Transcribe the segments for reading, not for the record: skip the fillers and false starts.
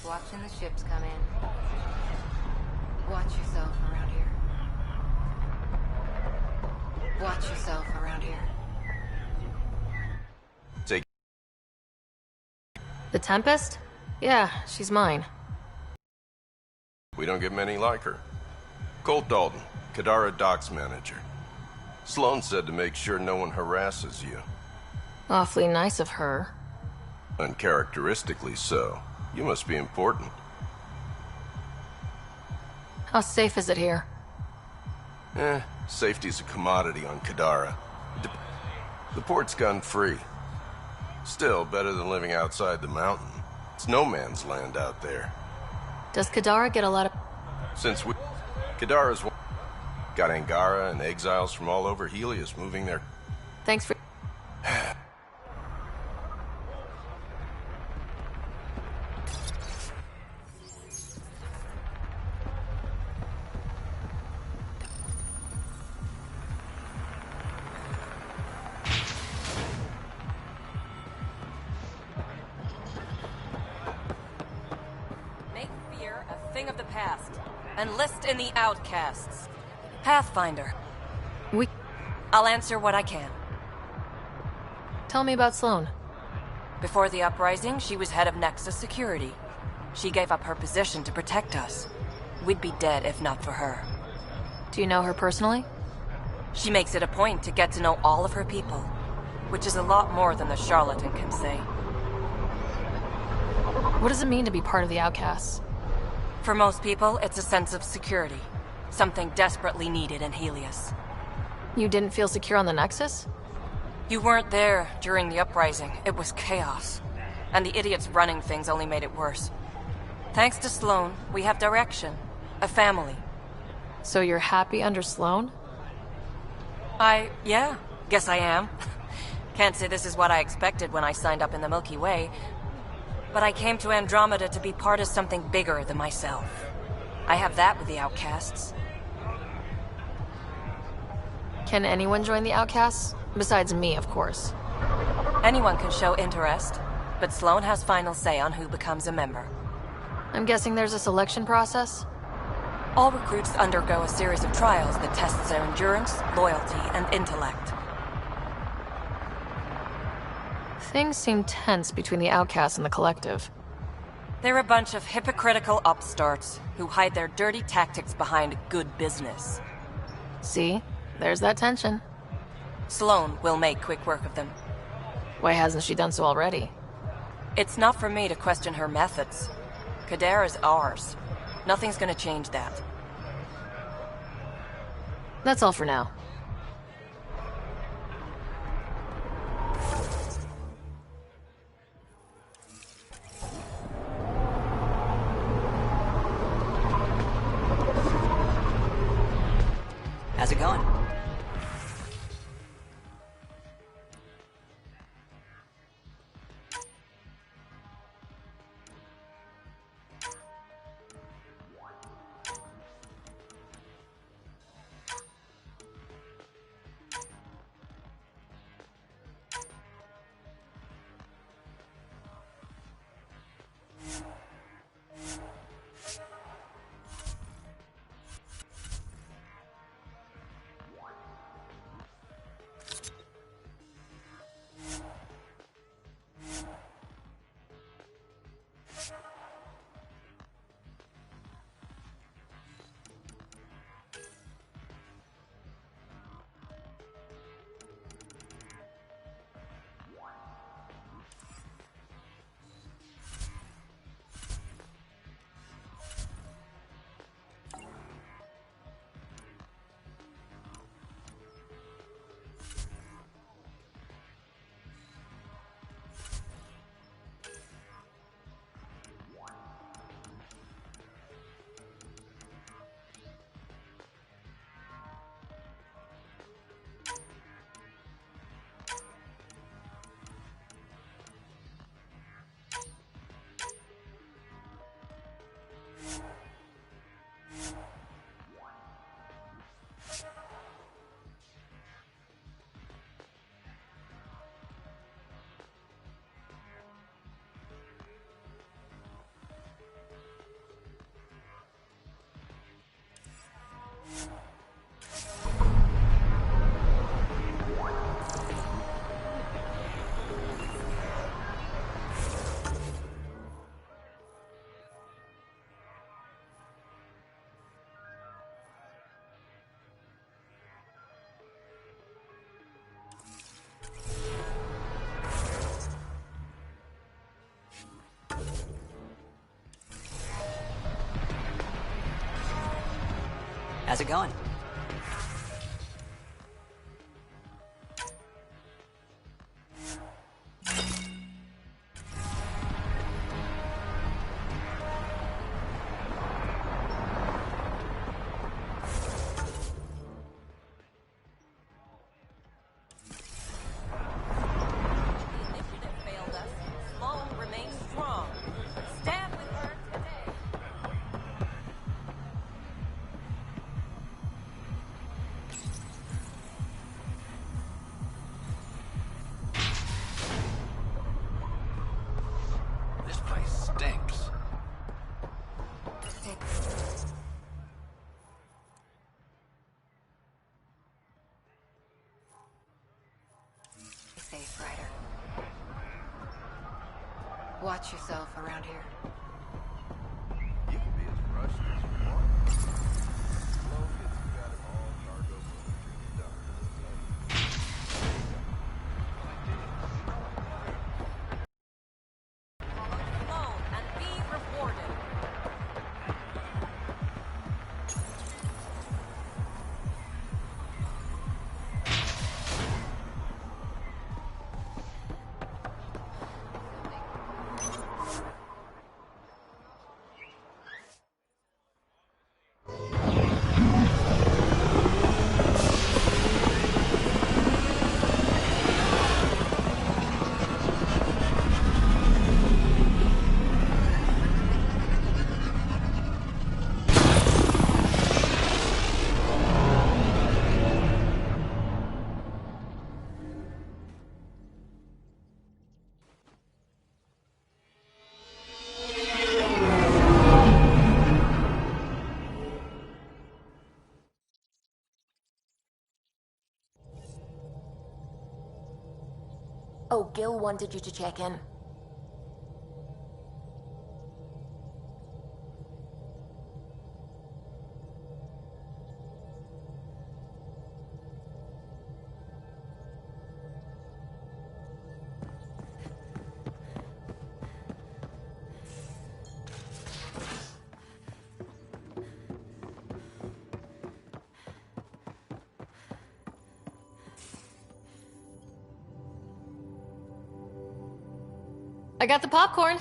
watching the ships come in. Watch yourself around here. Watch yourself around here. Take. The Tempest? Yeah, she's mine. We don't get many like her. Colt Dalton, Kadara Docks manager. Sloan said to make sure no one harasses you. Awfully nice of her. Uncharacteristically so. You must be important. How safe is it here? Safety's a commodity on Kadara. The port's gun-free. Still, better than living outside the mountain. It's no man's land out there. Does Kadara get a lot of... Kadara's got Angara and exiles from all over Helios moving there. Thanks for... Make fear a thing of the past. Enlist in the outcasts. Pathfinder. I'll answer what I can. Tell me about Sloan. Before the uprising, she was head of Nexus Security. She gave up her position to protect us. We'd be dead if not for her. Do you know her personally? She makes it a point to get to know all of her people, which is a lot more than the charlatan can say. What does it mean to be part of the outcasts? For most people, it's a sense of security. Something desperately needed in Helios. You didn't feel secure on the Nexus? You weren't there during the uprising. It was chaos. And the idiots running things only made it worse. Thanks to Sloan, we have direction. A family. So you're happy under Sloan? Yeah, guess I am. Can't say this is what I expected when I signed up in the Milky Way, but I came to Andrômeda to be part of something bigger than myself. I have that with the outcasts. Can anyone join the outcasts? Besides me, of course. Anyone can show interest, but Sloan has final say on who becomes a member. I'm guessing there's a selection process? All recruits undergo a series of trials that tests their endurance, loyalty, and intellect. Things seem tense between the outcasts and the collective. They're a bunch of hypocritical upstarts who hide their dirty tactics behind good business. See? There's that tension. Sloan will make quick work of them. Why hasn't she done so already? It's not for me to question her methods. Kadara's ours. Nothing's gonna change that. That's all for now. How's it going? How's it going? This place stinks. Safe, Ryder. Watch yourself around here. You can be as rushed as you want. As long as you got it all cargo military done. Alone and be rewarded. Oh, Gil wanted you to check in. I got the popcorn.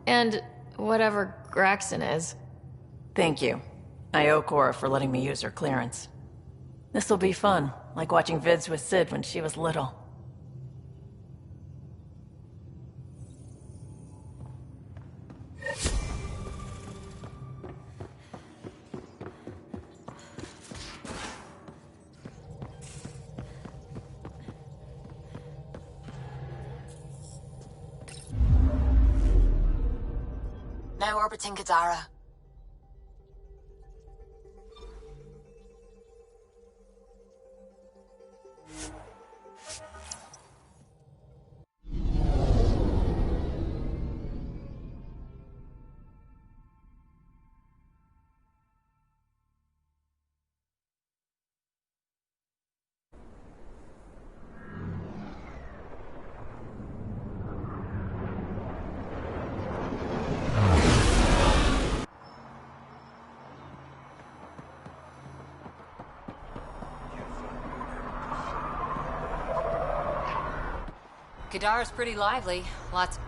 And whatever Graxon is. Thank you. I owe Cora for letting me use her clearance. This'll be fun, like watching vids with Sid when she was little. Now orbiting Kadara. Kadara's pretty lively. Lots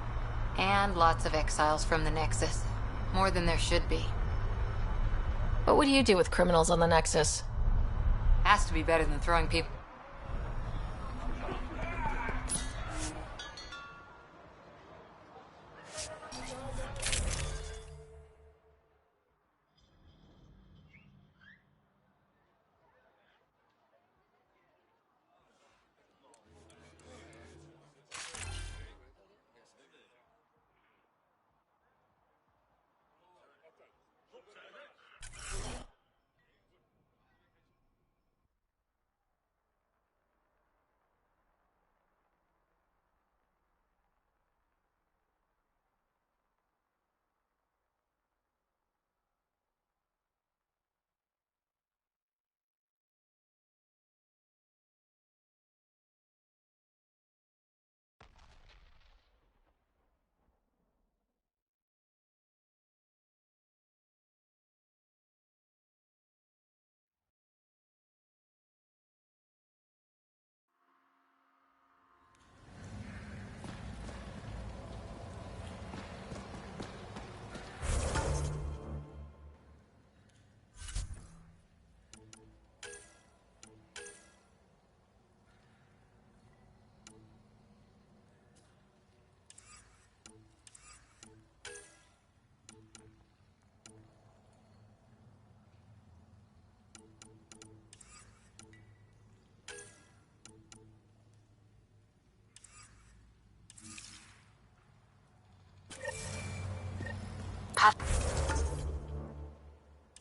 of exiles from the Nexus. More than there should be. What would you do with criminals on the Nexus? Has to be better than throwing people.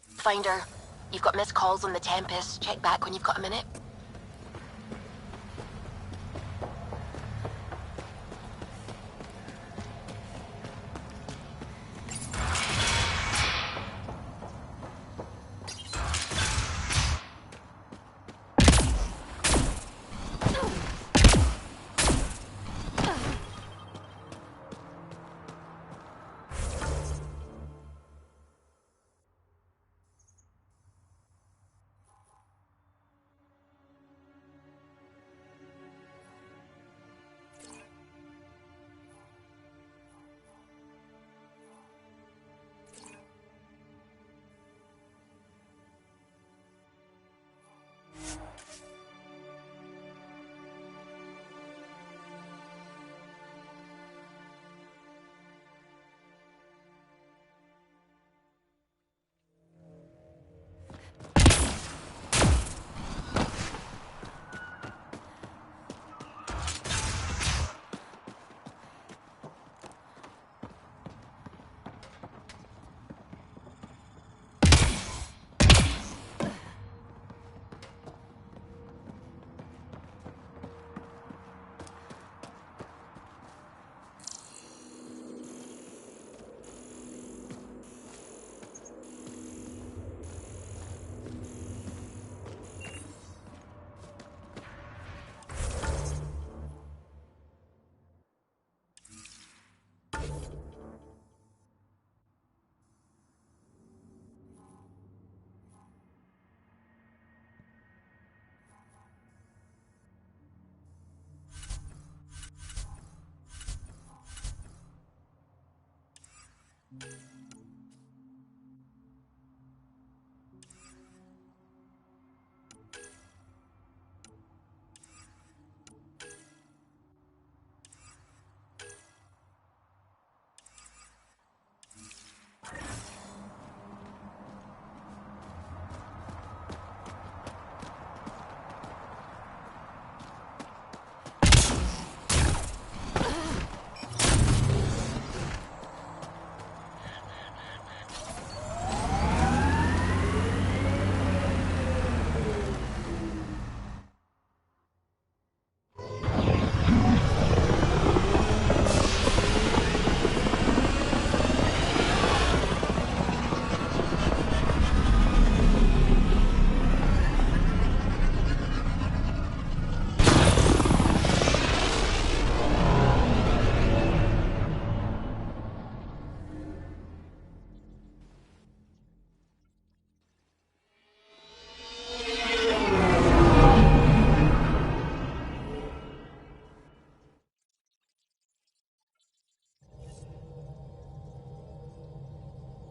Pathfinder, you've got missed calls on the Tempest. Check back when you've got a minute.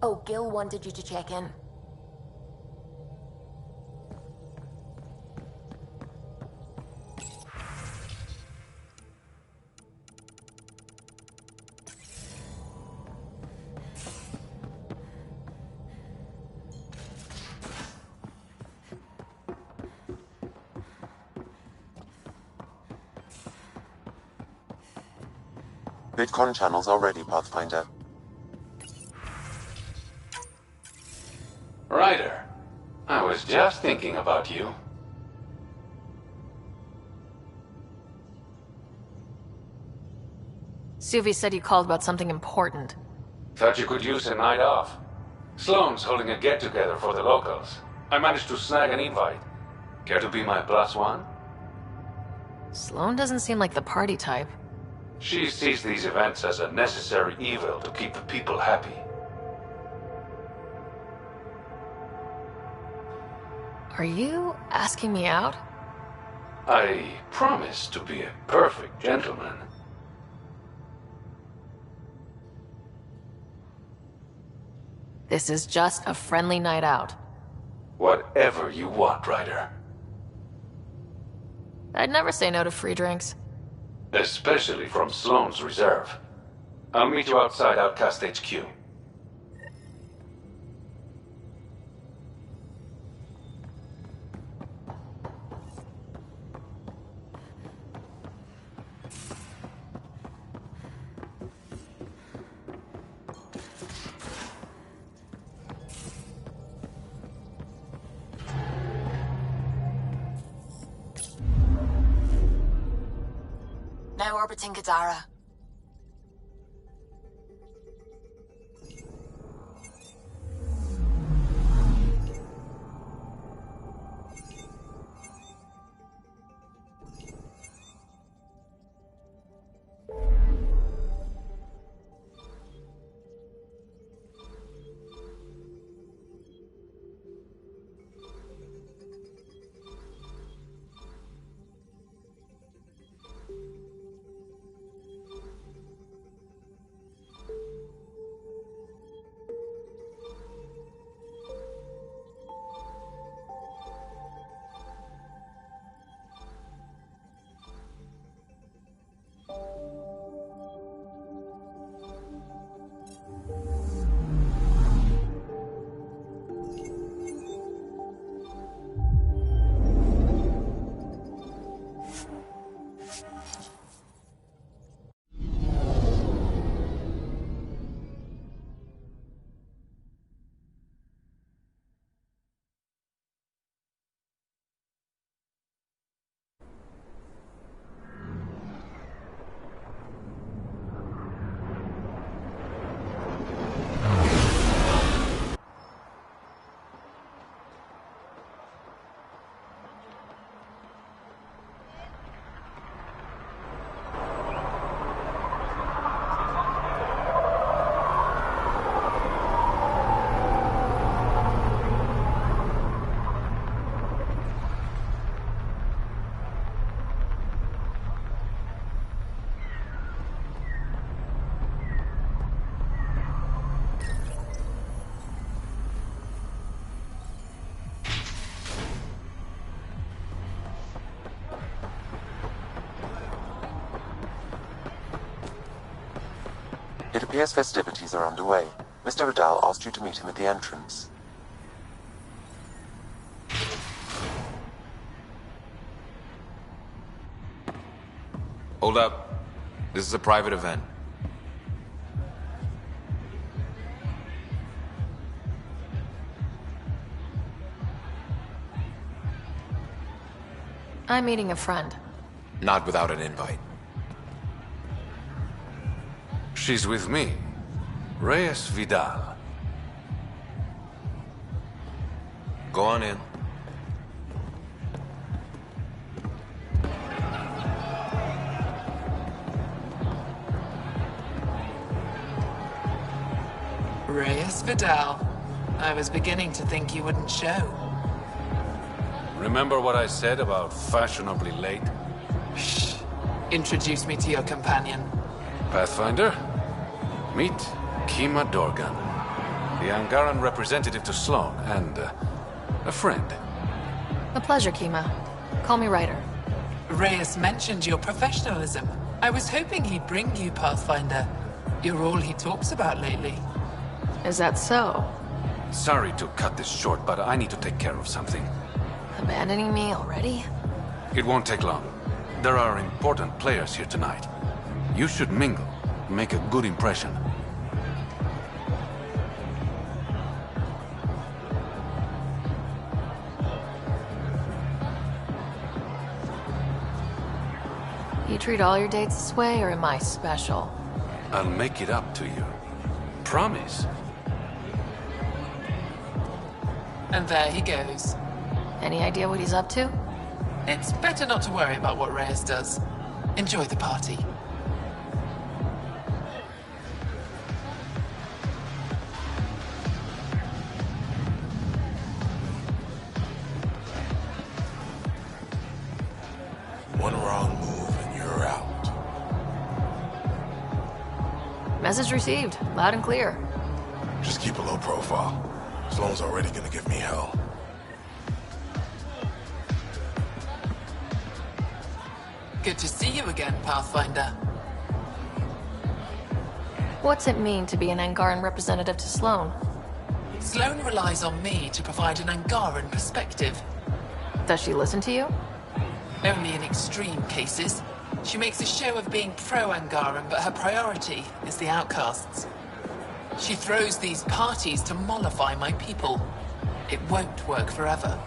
Oh, Gil wanted you to check in. Bitcoin channels are ready, Pathfinder. Ryder, I was just thinking about you. Suvi said you called about something important. Thought you could use a night off. Sloane's holding a get-together for the locals. I managed to snag an invite. Care to be my +1? Sloane doesn't seem like the party type. She sees these events as a necessary evil to keep the people happy. Are you asking me out? I promise to be a perfect gentleman. This is just a friendly night out. Whatever you want, Ryder. I'd never say no to free drinks. Especially from Sloane's Reserve. I'll meet you outside Outcast HQ. now orbiting Kadara. It appears festivities are underway. Mr. Vidal asked you to meet him at the entrance. Hold up. This is a private event. I'm meeting a friend. Not without an invite. She's with me. Reyes Vidal. Go on in. Reyes Vidal. I was beginning to think you wouldn't show. Remember what I said about fashionably late? Shh. Introduce me to your companion. Pathfinder? Meet Kima Dorgan, the Angaran representative to Sloan, and a friend. A pleasure, Kima. Call me Ryder. Reyes mentioned your professionalism. I was hoping he'd bring you, Pathfinder. You're all he talks about lately. Is that so? Sorry to cut this short, but I need to take care of something. Abandoning me already? It won't take long. There are important players here tonight. You should mingle, make a good impression. You treat all your dates this way, or am I special? I'll make it up to you. Promise. And there he goes. Any idea what he's up to? It's better not to worry about what Reyes does. Enjoy the party. One wrong move and you're out. Message received. Loud and clear. Just keep a low profile. Sloan's already gonna give me hell. Good to see you again, Pathfinder. What's it mean to be an Angaran representative to Sloan? Sloan relies on me to provide an Angaran perspective. Does she listen to you? Only in extreme cases. She makes a show of being pro-Angaran, but her priority is the outcasts. She throws these parties to mollify my people. It won't work forever.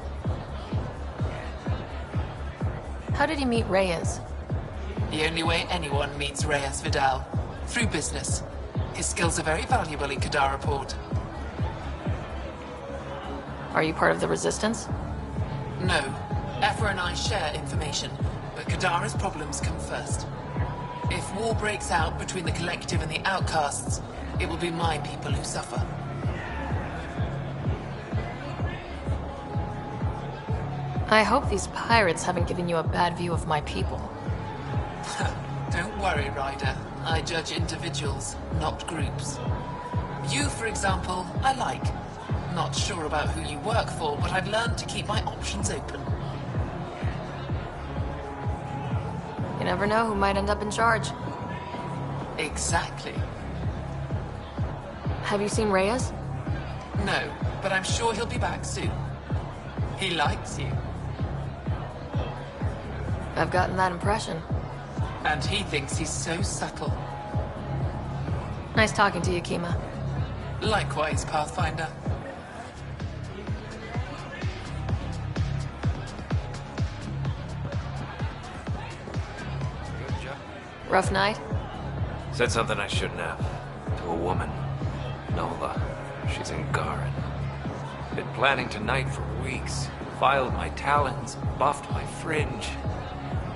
How did you meet Reyes? The only way anyone meets Reyes Vidal. Through business. His skills are very valuable in Kadara Port. Are you part of the Resistance? No. Efra and I share information, but Kadara's problems come first. If war breaks out between the Collective and the Outcasts, it will be my people who suffer. I hope these pirates haven't given you a bad view of my people. Don't worry, Ryder. I judge individuals, not groups. You, for example, I like. Not sure about who you work for, but I've learned to keep my options open. You never know who might end up in charge. Exactly. Have you seen Reyes? No, but I'm sure he'll be back soon. He likes you. I've gotten that impression. And he thinks he's so subtle. Nice talking to you, Kima. Likewise, Pathfinder. Rough night? Said something I shouldn't have. To a woman. Nola. She's in Garen. Been planning tonight for weeks. Filed my talons, buffed my fringe.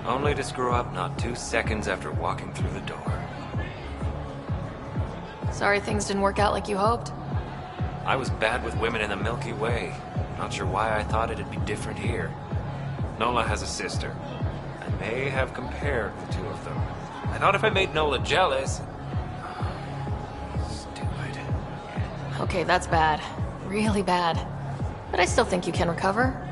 Only to screw up not 2 seconds after walking through the door. Sorry things didn't work out like you hoped. I was bad with women in the Milky Way. Not sure why I thought it'd be different here. Nola has a sister. I may have compared the two of them. I thought if I made Nola jealous... Stupid. Okay, that's bad. Really bad. But I still think you can recover.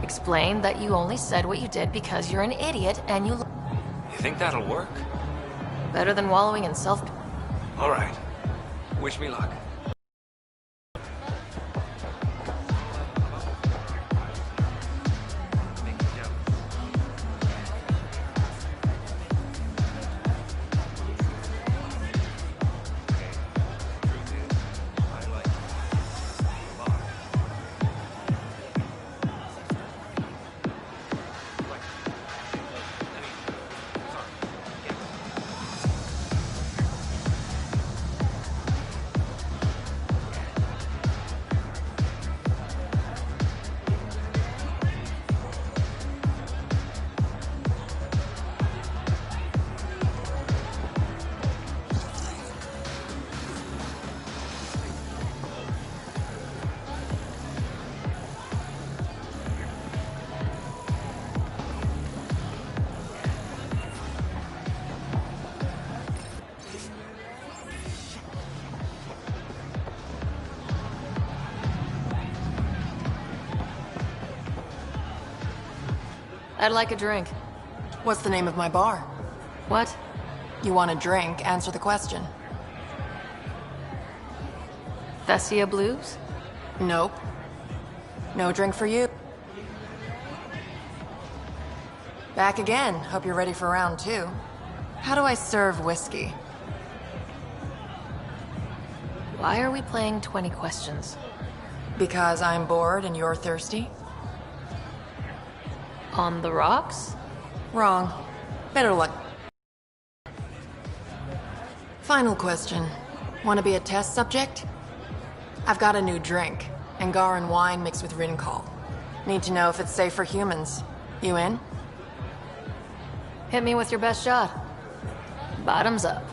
Explain that you only said what you did because you're an idiot and you... You think that'll work? Better than wallowing in self... All right. Wish me luck. I'd like a drink. What's the name of my bar? What? You want a drink? Answer the question. Thessia Blues? Nope. No drink for you. Back again. Hope you're ready for round 2. How do I serve whiskey? Why are we playing 20 questions? Because I'm bored and you're thirsty? On the rocks? Wrong. Better luck. Final question. Want to be a test subject? I've got a new drink. Angaran wine mixed with Rincol. Need to know if it's safe for humans. You in? Hit me with your best shot. Bottoms up.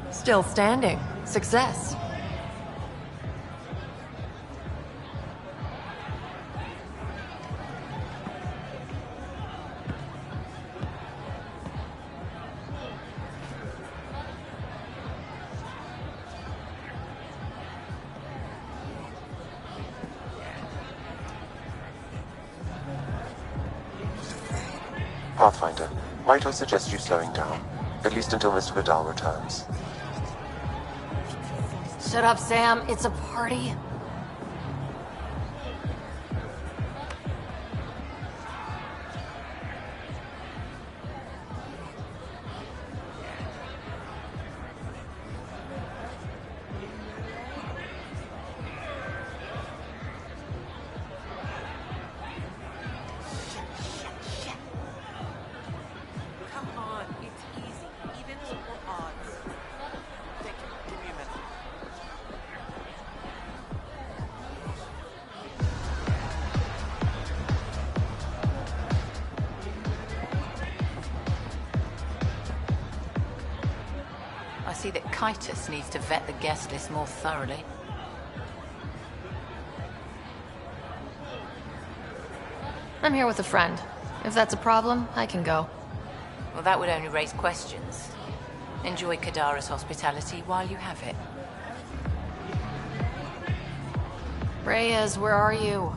Still standing. Success. Pathfinder, might I suggest you slowing down? At least until Mr. Vidal returns. Shut up, Sam. It's a party. Kitus needs to vet the guest list more thoroughly. I'm here with a friend. If that's a problem, I can go. Well, that would only raise questions. Enjoy Kadara's hospitality while you have it. Reyes, where are you?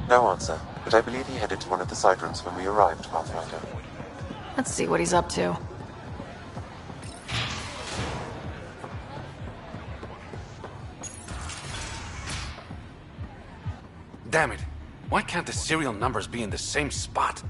No answer, but I believe he headed to one of the side rooms when we arrived, Pathfinder. Let's see what he's up to. Damn it. Why can't the serial numbers be in the same spot?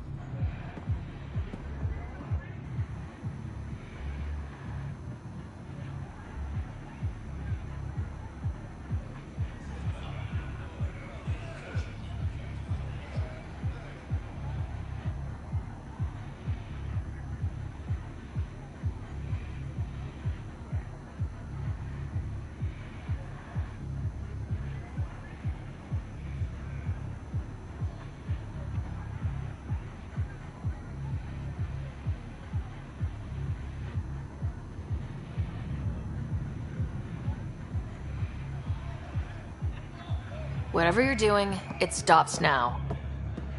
Whatever you're doing, it stops now.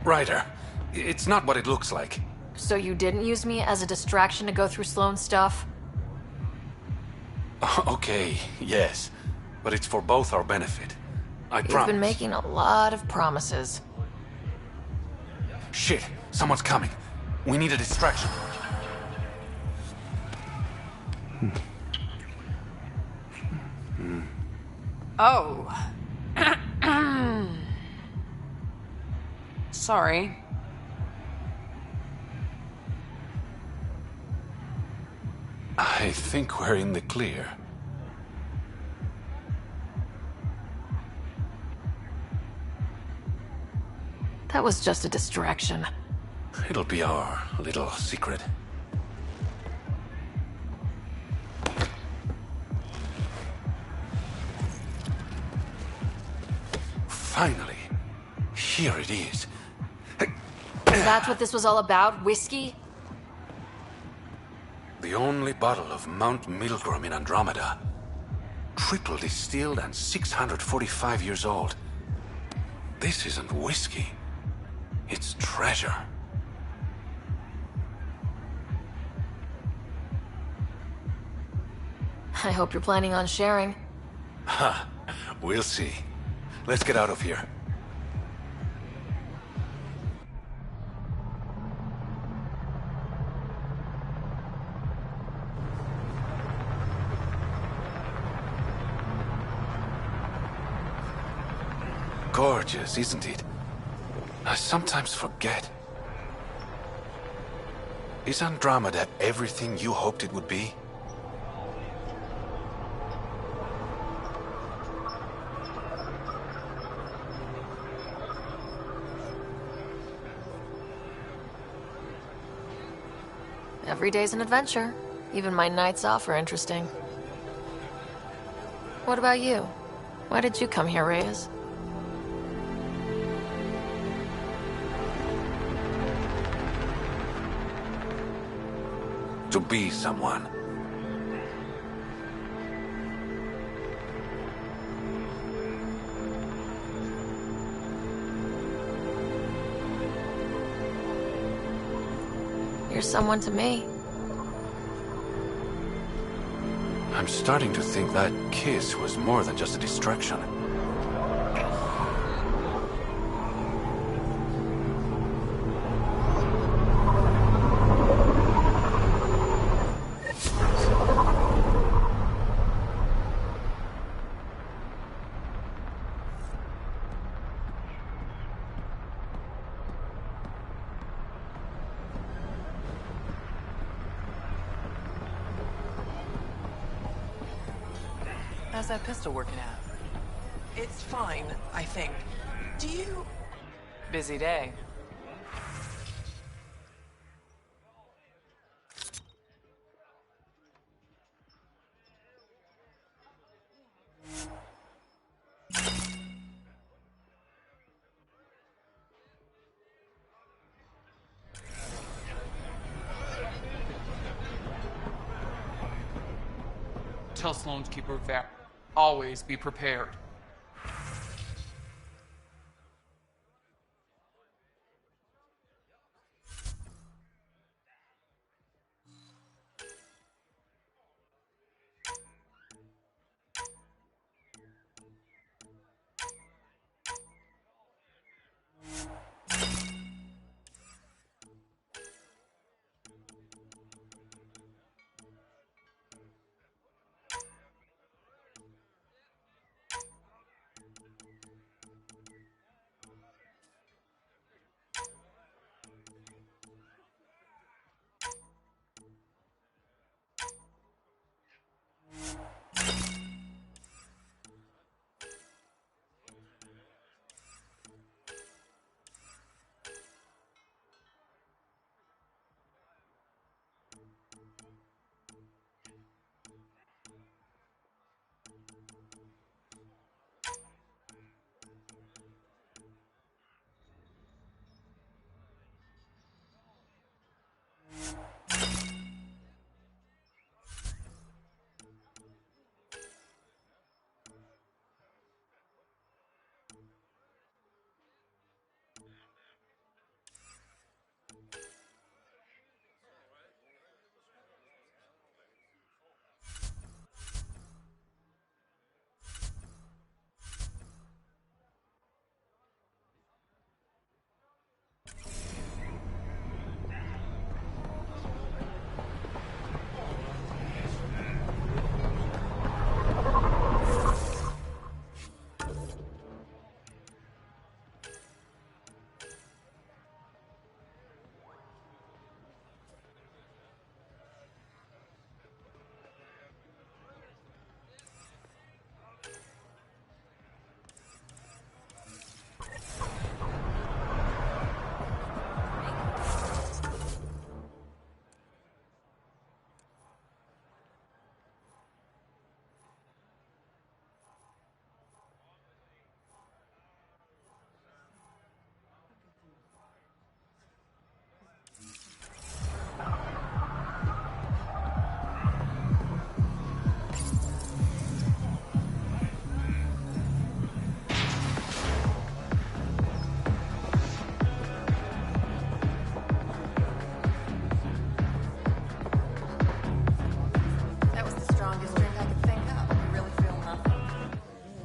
Ryder, it's not what it looks like. So you didn't use me as a distraction to go through Sloane's stuff? Okay, yes. But it's for both our benefit. I promise. You've been making a lot of promises. Shit, someone's coming. We need a distraction. Oh. Sorry. I think we're in the clear. That was just a distraction. It'll be our little secret. Finally. Here it is. That's what this was all about? Whiskey? The only bottle of Mount Milgram in Andromeda. Triple distilled and 645 years old. This isn't whiskey. It's treasure. I hope you're planning on sharing. Ha, we'll see. Let's get out of here. Gorgeous, isn't it? I sometimes forget. Is Andromeda everything you hoped it would be? Every day's an adventure. Even my nights off are interesting. What about you? Why did you come here, Reyes? To be someone. You're someone to me. I'm starting to think that kiss was more than just a distraction. How's that pistol working out? It's fine, I think. Do you... Busy day. tell Sloane to keep her vet. Always be prepared.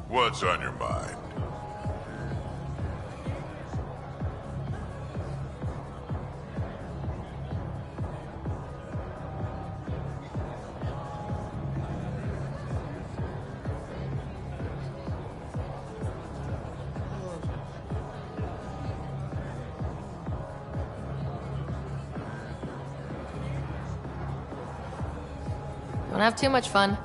What's on your mind? Don't have too much fun.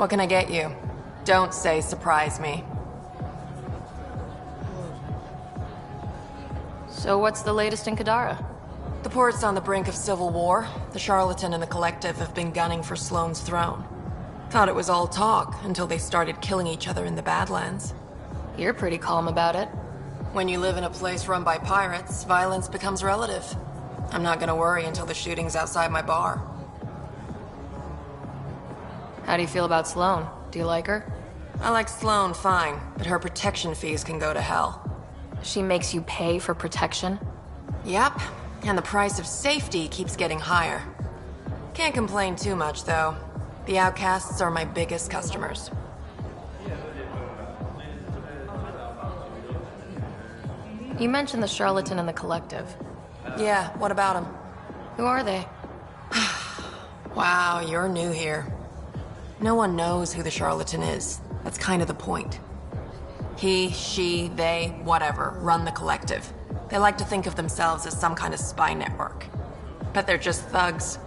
What can I get you? Don't say surprise me. So what's the latest in Kadara? The port's on the brink of civil war. The Charlatan and the Collective have been gunning for Sloane's throne. Thought it was all talk until they started killing each other in the Badlands. You're pretty calm about it. When you live in a place run by pirates, violence becomes relative. I'm not gonna worry until the shooting's outside my bar. How do you feel about Sloane? Do you like her? I like Sloane fine, but her protection fees can go to hell. She makes you pay for protection? Yep, and the price of safety keeps getting higher. Can't complain too much, though. The outcasts are my biggest customers. You mentioned the Charlatan and the Collective. Yeah, what about them? Who are they? Wow, you're new here. No one knows who the Charlatan is. That's kind of the point. He, she, they, whatever, run the Collective. They like to think of themselves as some kind of spy network. But they're just thugs.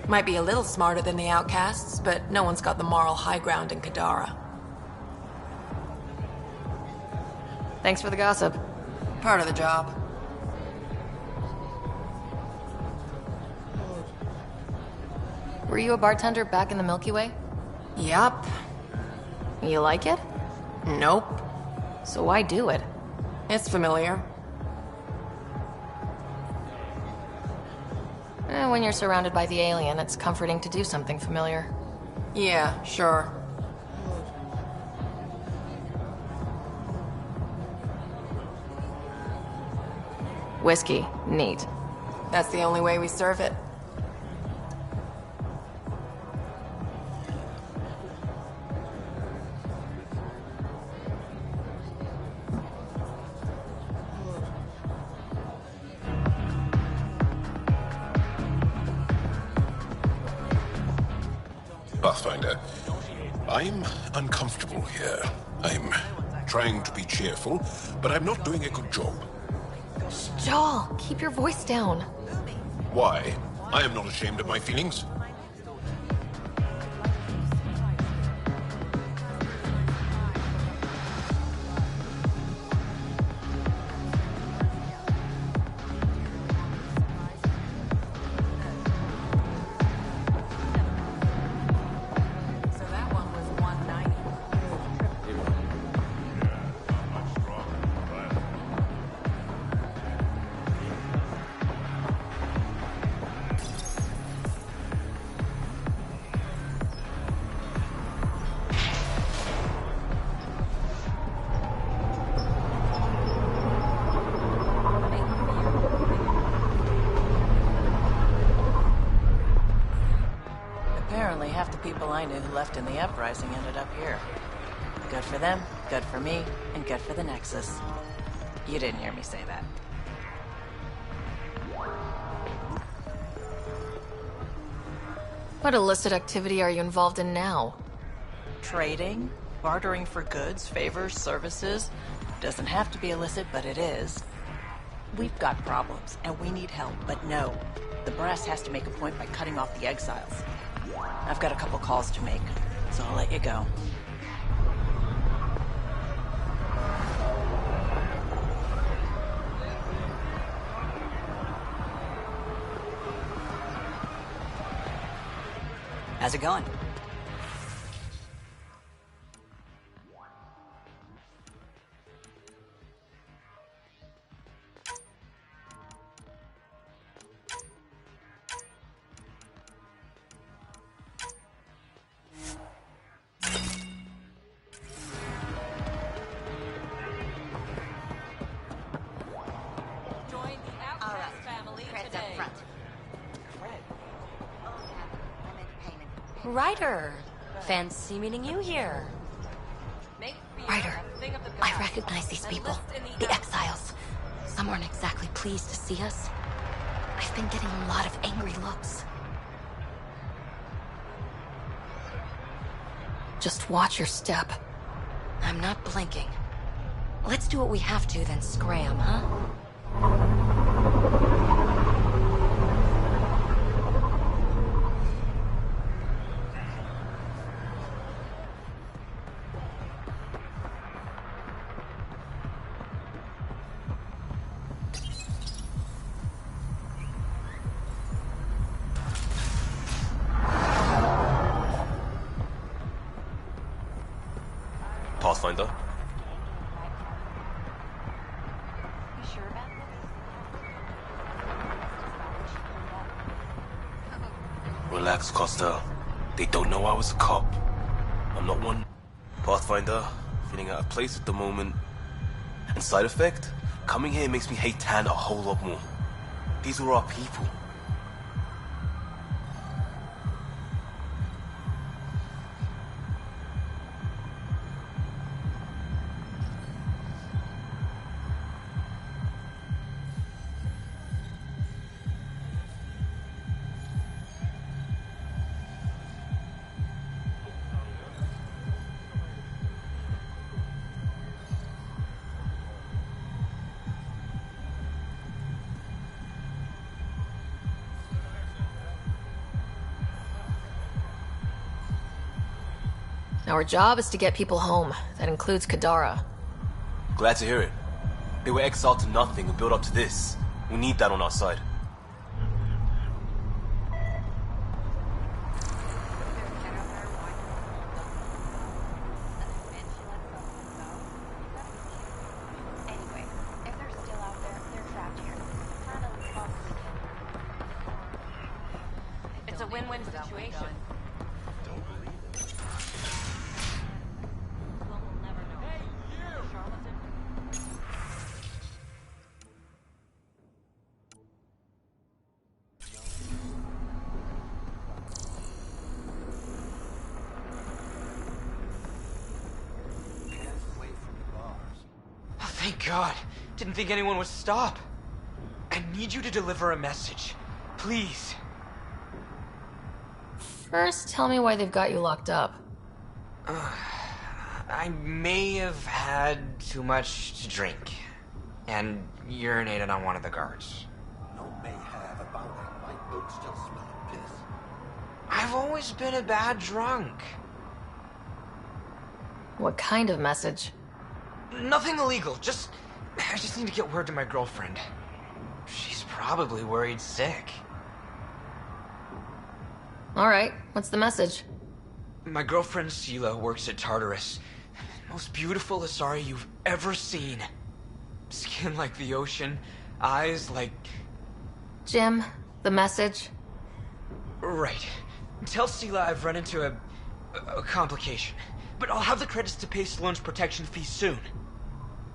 Might be a little smarter than the outcasts, but no one's got the moral high ground in Kadara. Thanks for the gossip. Part of the job. Were you a bartender back in the Milky Way? Yup. You like it? Nope. So why do it? It's familiar. when you're surrounded by the alien, it's comforting to do something familiar. Yeah, sure. Whiskey. Neat. That's the only way we serve it. Pathfinder, I'm uncomfortable here. I'm trying to be cheerful, but I'm not doing a good job. Joel, keep your voice down. Why? I am not ashamed of my feelings. Apparently, half the people I knew who left in the uprising ended up here. Good for them, good for me, and good for the Nexus. You didn't hear me say that. What illicit activity are you involved in now? Trading, bartering for goods, favors, services. Doesn't have to be illicit, but it is. We've got problems, and we need help, but no. The brass has to make a point by cutting off the exiles. I've got a couple calls to make, so I'll let you go. How's it going? Ryder! Fancy meeting you here. Ryder, I recognize these people. The exiles. Some aren't exactly pleased to see us. I've been getting a lot of angry looks. Just watch your step. I'm not blinking. Let's do what we have to, then scram, huh? Pathfinder? Relax, Costa. They don't know I was a cop. I'm not one. Pathfinder, feeling out of place at the moment. And side effect? Coming here makes me hate Tan a whole lot more. These were our people. Our job is to get people home. That includes Kadara. Glad to hear it. They were exiled to nothing and built up to this. We need that on our side. a win-win situation. Don't believe it. Oh, thank God. Didn't think anyone would stop. I need you to deliver a message. Please. First, tell me why they've got you locked up. I may have had too much to drink. And urinated on one of the guards. No may have about that. My boat still smell of piss. I've always been a bad drunk. What kind of message? Nothing illegal, I just need to get word to my girlfriend. She's probably worried sick. Alright, what's the message? My girlfriend Sela works at Tartarus. Most beautiful Asari you've ever seen. Skin like the ocean, eyes like... Jim, the message? Right. Tell Sela I've run into a complication. But I'll have the credits to pay Sloane's protection fee soon.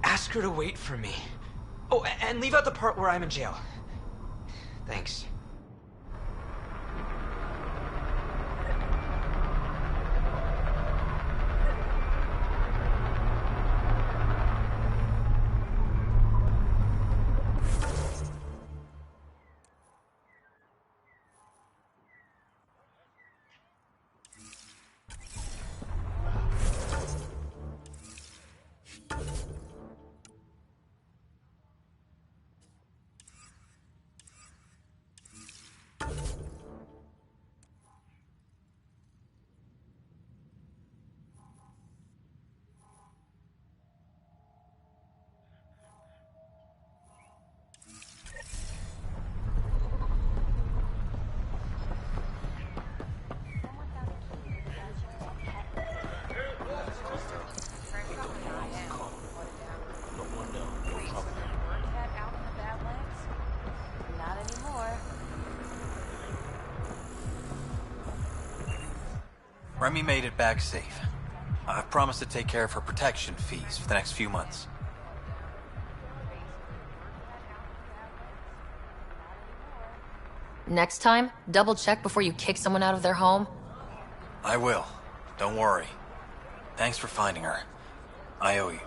Ask her to wait for me. Oh, and leave out the part where I'm in jail. Thanks. Remy made it back safe. I've promised to take care of her protection fees for the next few months. Next time, double check before you kick someone out of their home. I will. Don't worry. Thanks for finding her. I owe you.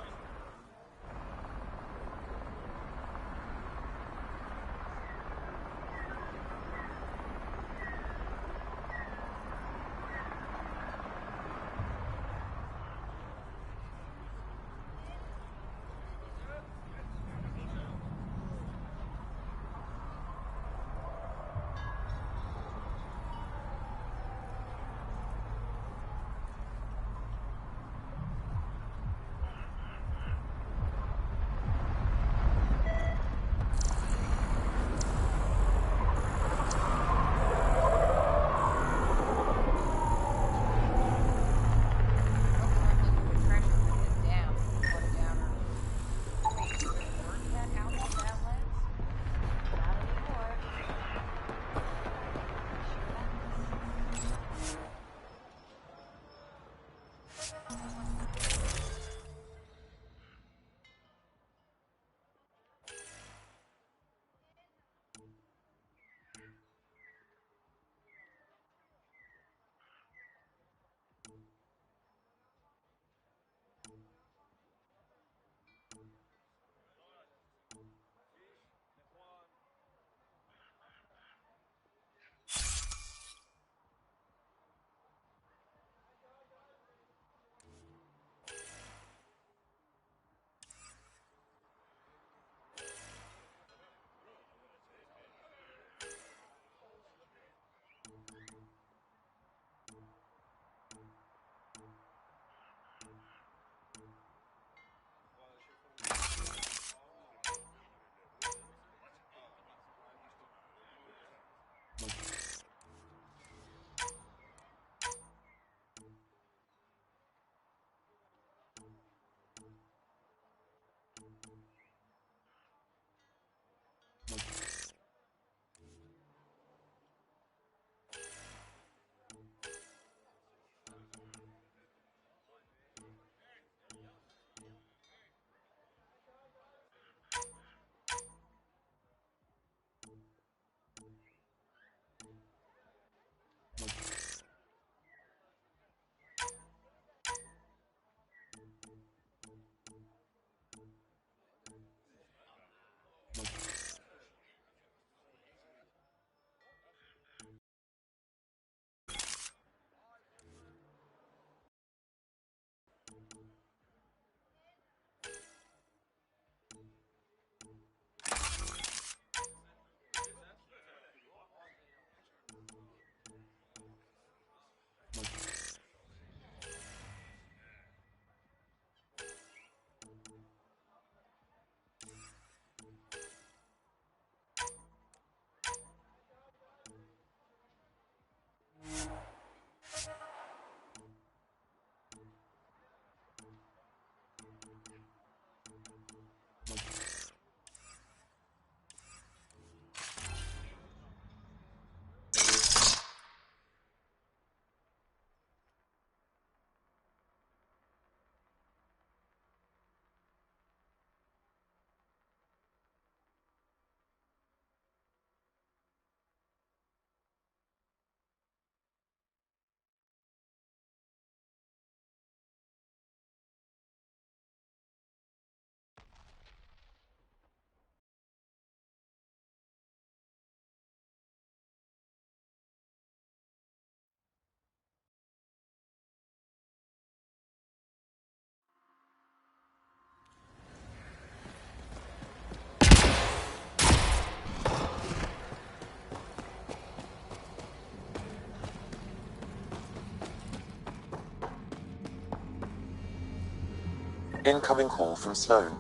Incoming call from Sloan.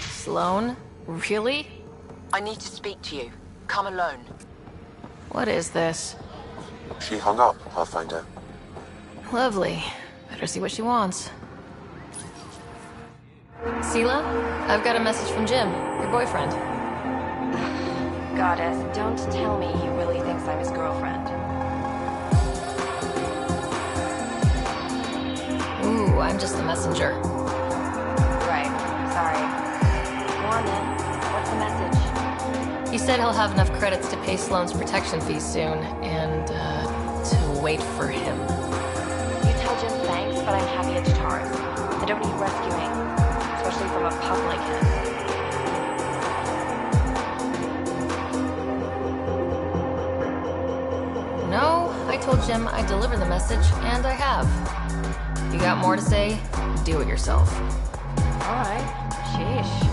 Sloan? Really? I need to speak to you. Come alone. What is this? She hung up, Pathfinder. Lovely. Better see what she wants. Sela, I've got a message from Jim, your boyfriend. Goddess, don't tell me he really thinks I'm his girlfriend. Ooh, I'm just the messenger. Right, sorry. Go on then. What's the message? He said he'll have enough credits to pay Sloane's protection fees soon, and, to wait for him. You tell Jim thanks, but I'm happy at Taurus. I don't need rescuing, especially from a pup like him. No, I told Jim I'd deliver the message, and I have. You got more to say? Do it yourself. Alright. Sheesh.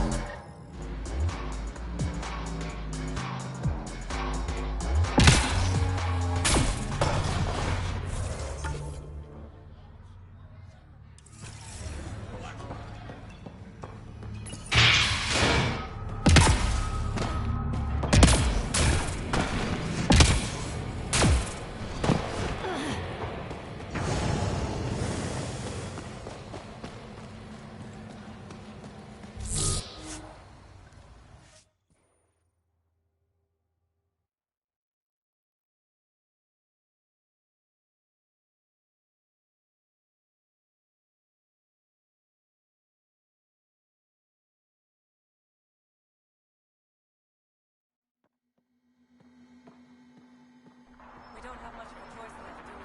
We don't have much of a choice left, do we?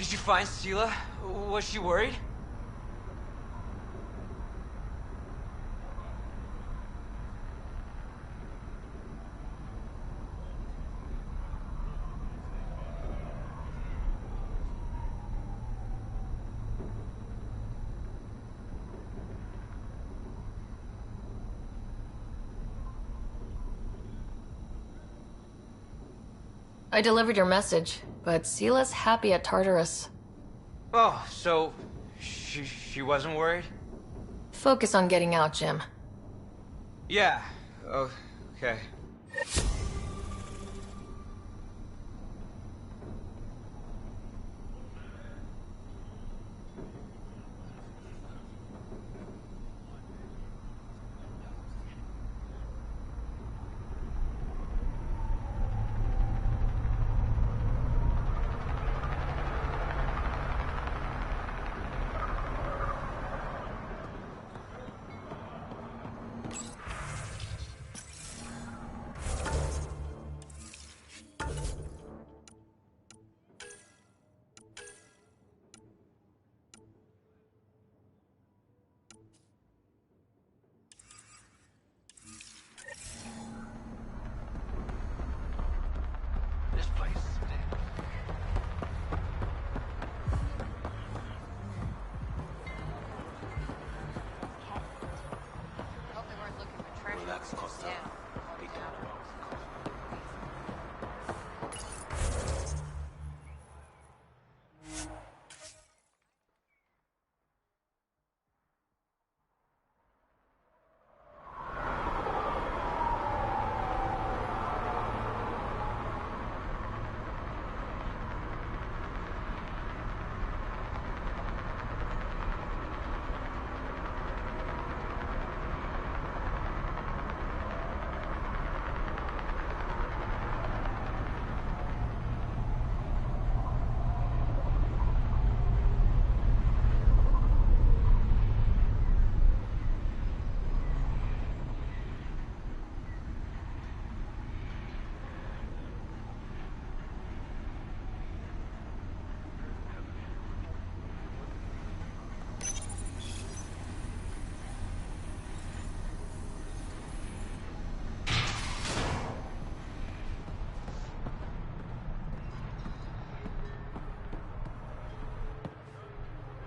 Did you find Sela? Was she worried? I delivered your message, but Sela's happy at Tartarus. Oh, so she wasn't worried? Focus on getting out, Jim. Yeah. Oh, okay. This place. Relax, Costa. They don't know.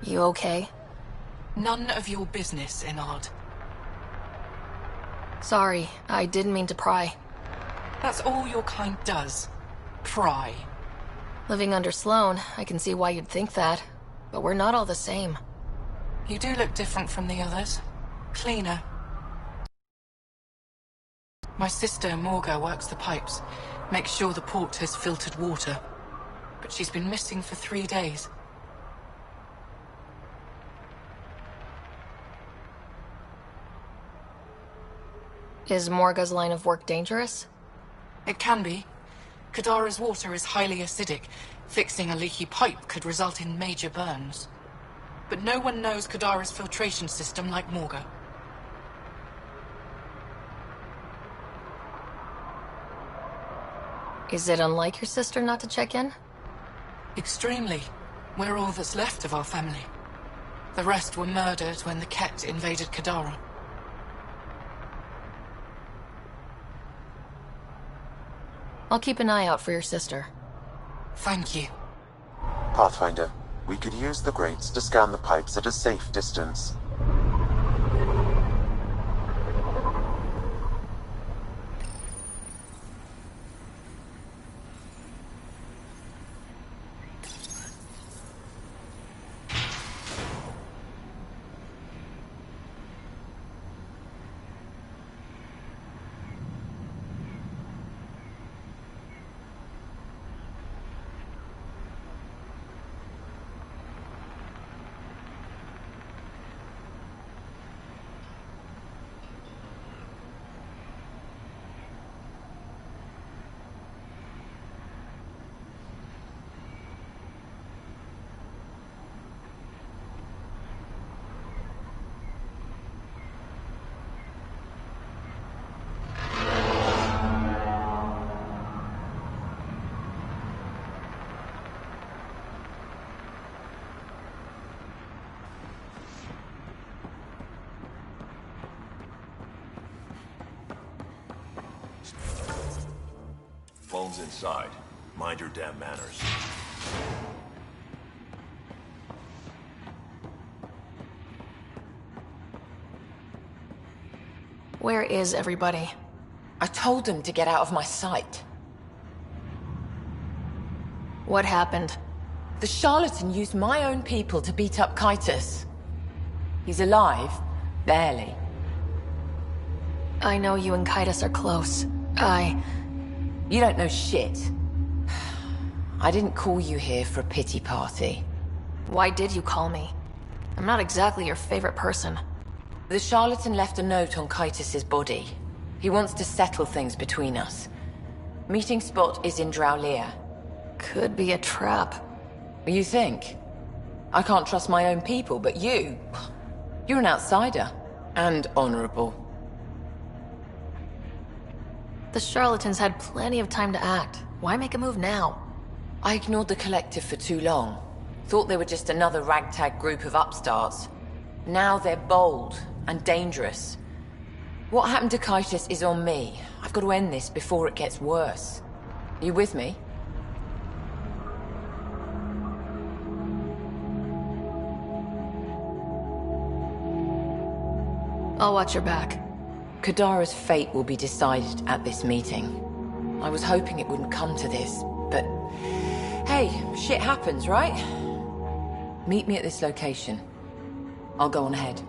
You okay? None of your business, Enard. Sorry, I didn't mean to pry. That's all your kind does. Pry. Living under Sloane, I can see why you'd think that. But we're not all the same. You do look different from the others. Cleaner. My sister, Morga, works the pipes. Makes sure the port has filtered water. But she's been missing for 3 days. Is Morga's line of work dangerous? It can be. Kadara's water is highly acidic. Fixing a leaky pipe could result in major burns. But no one knows Kadara's filtration system like Morga. Is it unlike your sister not to check in? Extremely. We're all that's left of our family. The rest were murdered when the Ket invaded Kadara. I'll keep an eye out for your sister. Thank you. Pathfinder, we could use the grates to scan the pipes at a safe distance. Someone's inside. Mind your damn manners. Where is everybody? I told them to get out of my sight. What happened? The charlatan used my own people to beat up Kitus. He's alive, barely. I know you and Kitus are close. You don't know shit. I didn't call you here for a pity party. Why did you call me? I'm not exactly your favorite person. The charlatan left a note on Kitus's body. He wants to settle things between us. Meeting spot is in Drowlear. Could be a trap. You think? I can't trust my own people, but you're an outsider. And honorable. The charlatans had plenty of time to act. Why make a move now? I ignored the collective for too long. Thought they were just another ragtag group of upstarts. Now they're bold and dangerous. What happened to Kitus is on me. I've got to end this before it gets worse. Are you with me? I'll watch your back. Kadara's fate will be decided at this meeting. I was hoping it wouldn't come to this, but... Hey, shit happens, right? Meet me at this location. I'll go on ahead.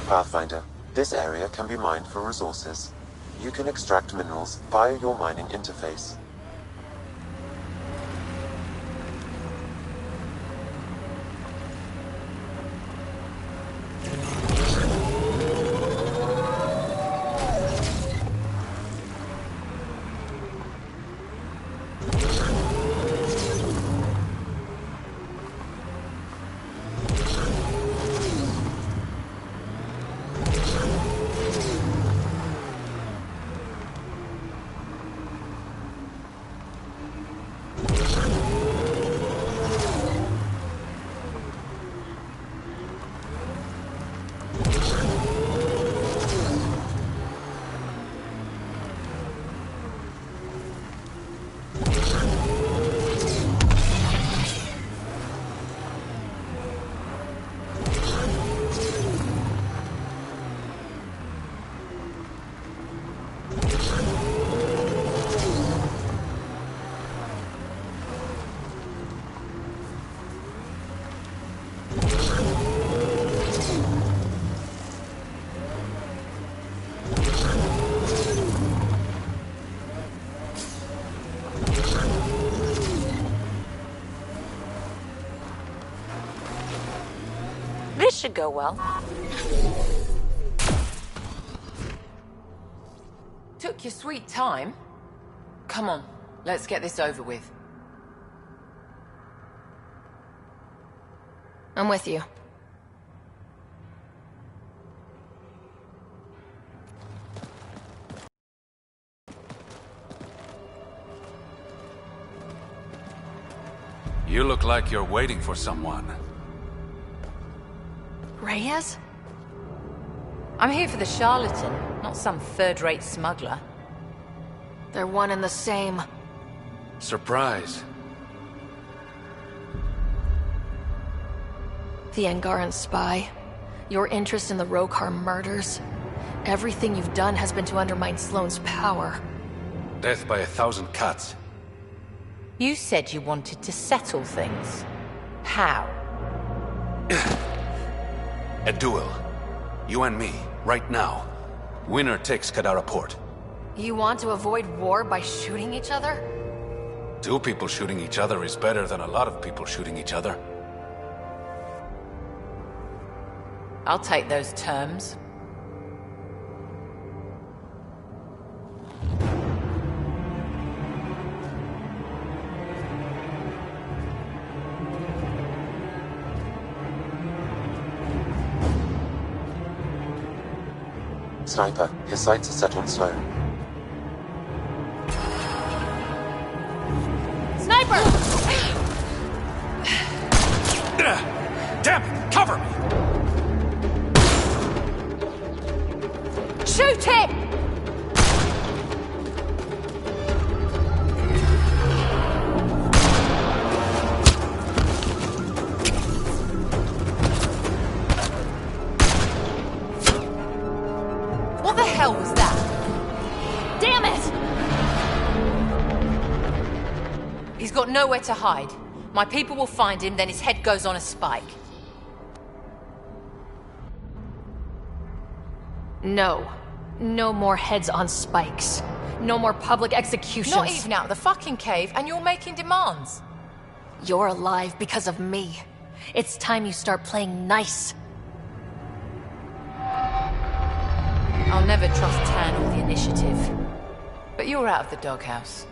Pathfinder, this area can be mined for resources. You can extract minerals via your mining interface. This should go well. Took your sweet time. Come on, let's get this over with. I'm with you. You look like you're waiting for someone. Reyes? I'm here for the charlatan, not some third-rate smuggler. They're one and the same. Surprise. The Angaran spy. Your interest in the Rokar murders. Everything you've done has been to undermine Sloane's power. Death by 1,000 cuts. You said you wanted to settle things. How? A duel. You and me, right now. Winner takes Kadara Port. You want to avoid war by shooting each other? 2 people shooting each other is better than a lot of people shooting each other. I'll take those terms. Sniper, his sights are set on Sloane. Sniper! Damn it! Cover me! Shoot him! What the hell was that? Damn it! He's got nowhere to hide. My people will find him, then his head goes on a spike. No. No more heads on spikes. No more public executions. Not even out of the fucking cave, and you're making demands. You're alive because of me. It's time you start playing nice. I'll never trust Tan or the initiative. But you're out of the doghouse.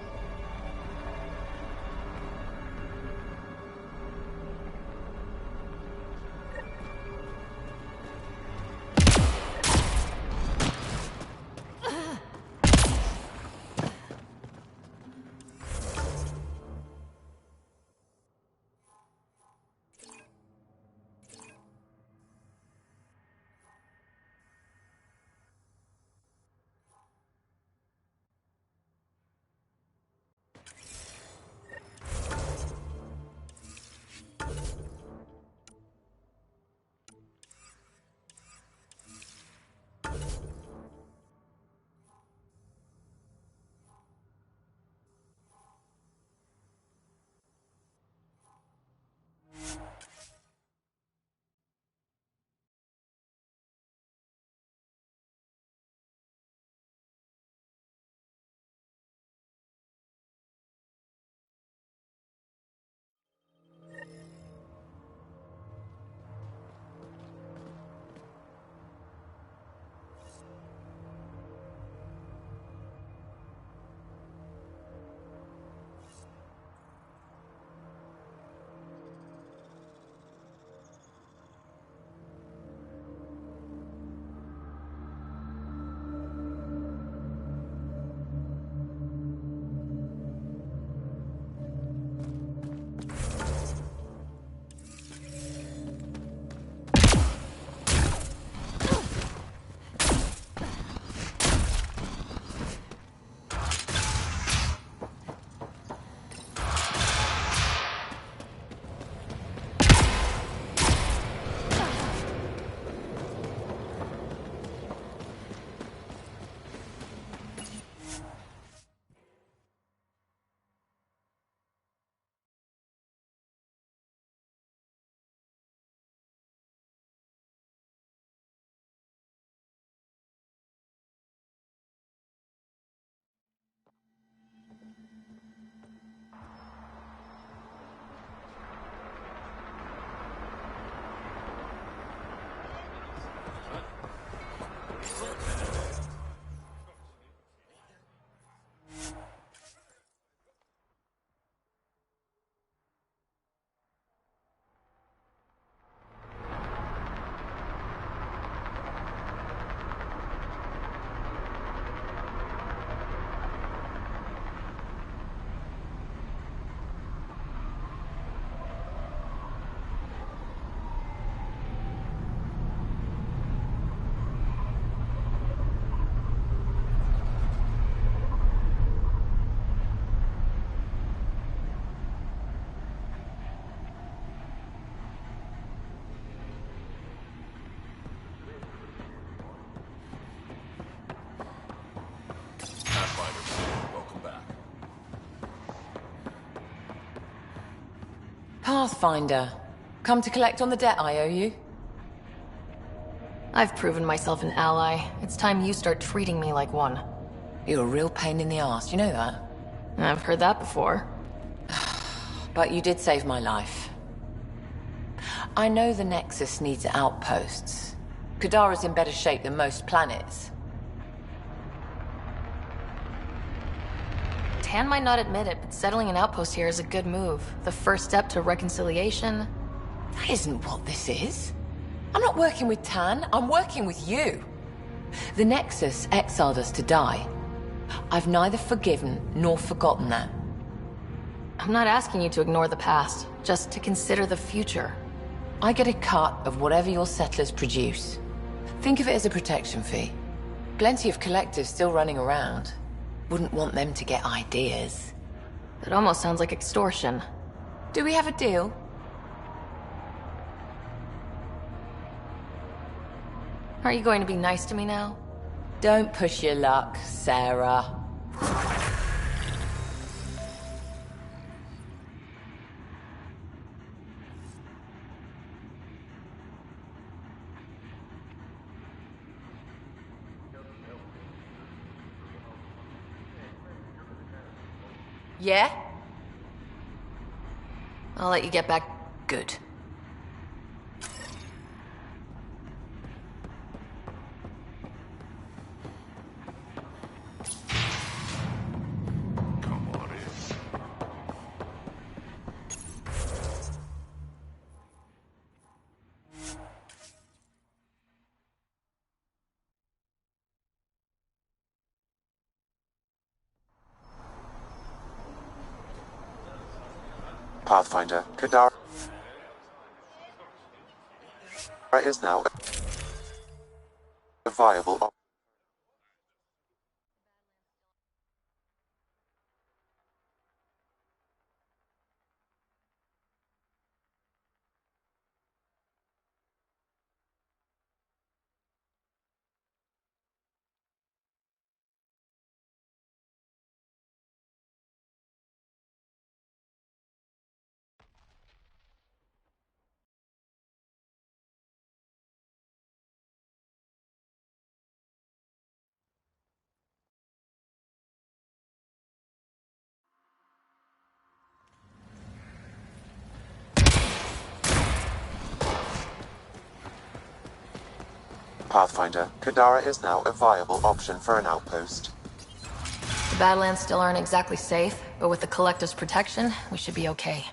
Pathfinder. Come to collect on the debt I owe you? I've proven myself an ally. It's time you start treating me like one. You're a real pain in the ass, you know that? I've heard that before. But you did save my life. I know the Nexus needs outposts. Kadara's in better shape than most planets. Tan might not admit it, but settling an outpost here is a good move. The first step to reconciliation. That isn't what this is. I'm not working with Tan, I'm working with you. The Nexus exiled us to die. I've neither forgiven nor forgotten that. I'm not asking you to ignore the past, just to consider the future. I get a cut of whatever your settlers produce. Think of it as a protection fee. Plenty of collectors still running around. Wouldn't want them to get ideas. It almost sounds like extortion. Do we have a deal? Are you going to be nice to me now? Don't push your luck, Sarah. Yeah? I'll let you get back. Good. Pathfinder, Kadara is now a viable option. Pathfinder, Kadara is now a viable option for an outpost. The Badlands still aren't exactly safe, but with the Collective's protection, we should be okay.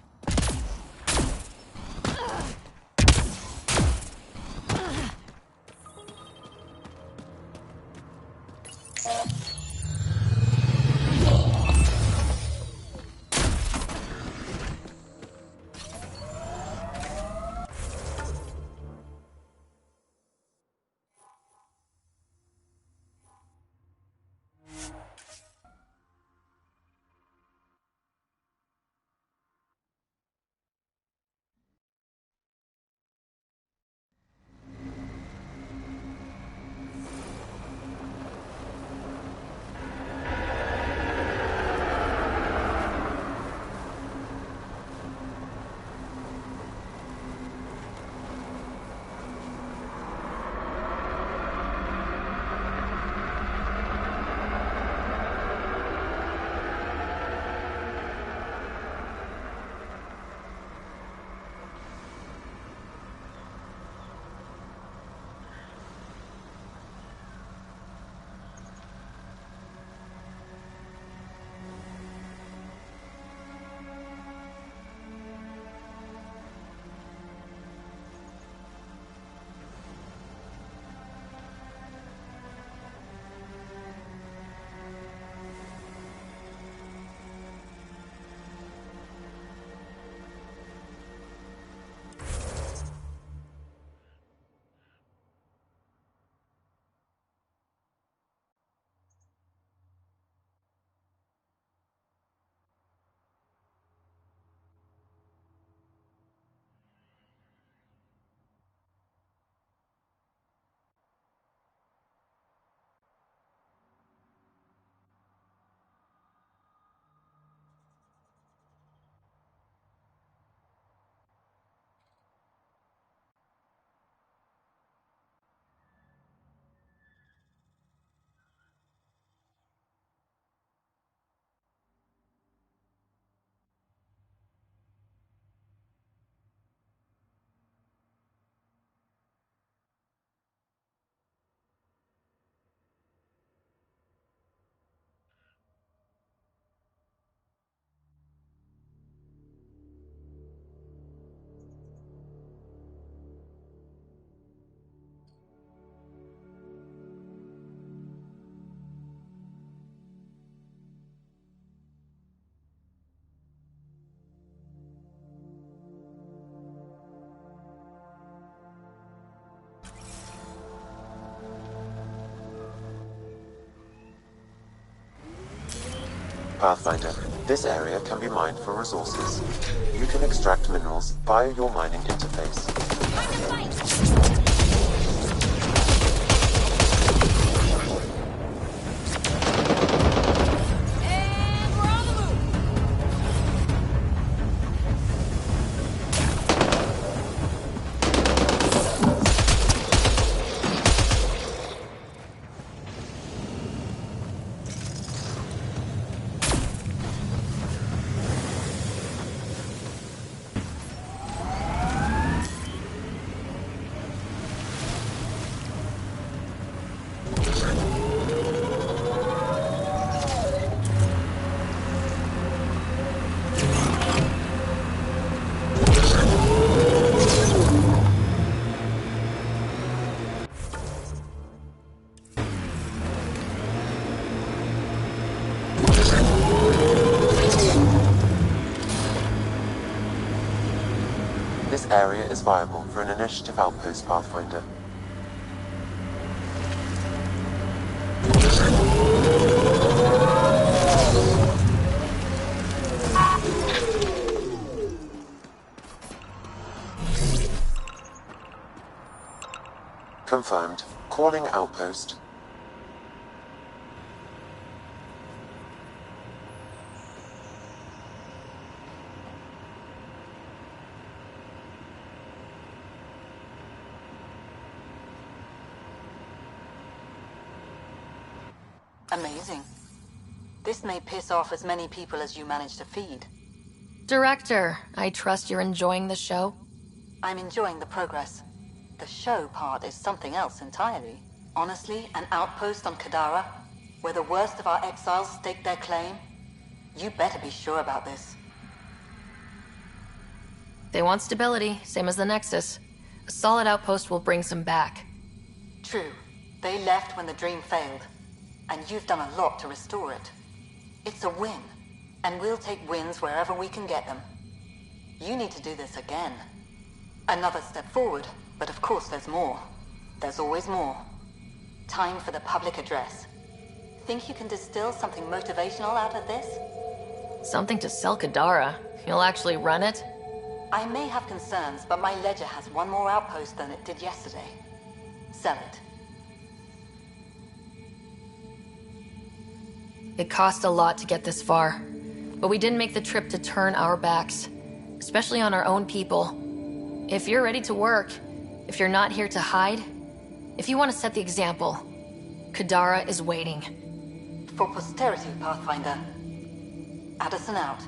Pathfinder, this area can be mined for resources. You can extract minerals via your mining interface. This area is viable for an initiative outpost, Pathfinder. Confirmed. Calling outpost. Amazing. This may piss off as many people as you manage to feed. Director, I trust you're enjoying the show? I'm enjoying the progress. The show part is something else entirely. Honestly, an outpost on Kadara, where the worst of our exiles stake their claim? You better be sure about this. They want stability, same as the Nexus. A solid outpost will bring some back. True. They left when the dream failed. And you've done a lot to restore it. It's a win. And we'll take wins wherever we can get them. You need to do this again. Another step forward, but of course there's more. There's always more. Time for the public address. Think you can distill something motivational out of this? Something to sell Kadara. You'll actually run it? I may have concerns, but my ledger has one more outpost than it did yesterday. Sell it. It cost a lot to get this far, but we didn't make the trip to turn our backs, especially on our own people. If you're ready to work, if you're not here to hide, if you want to set the example, Kadara is waiting. For posterity, Pathfinder. Addison out.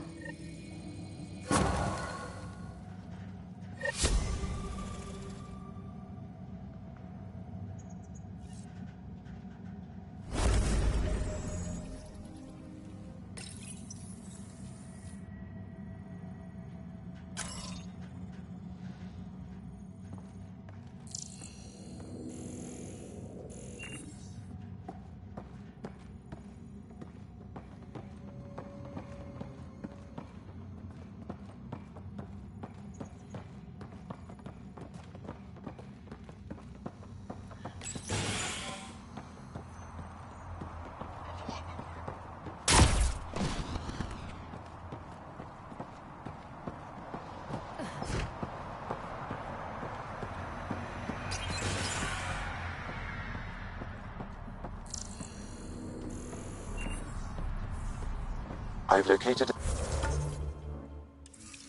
I've located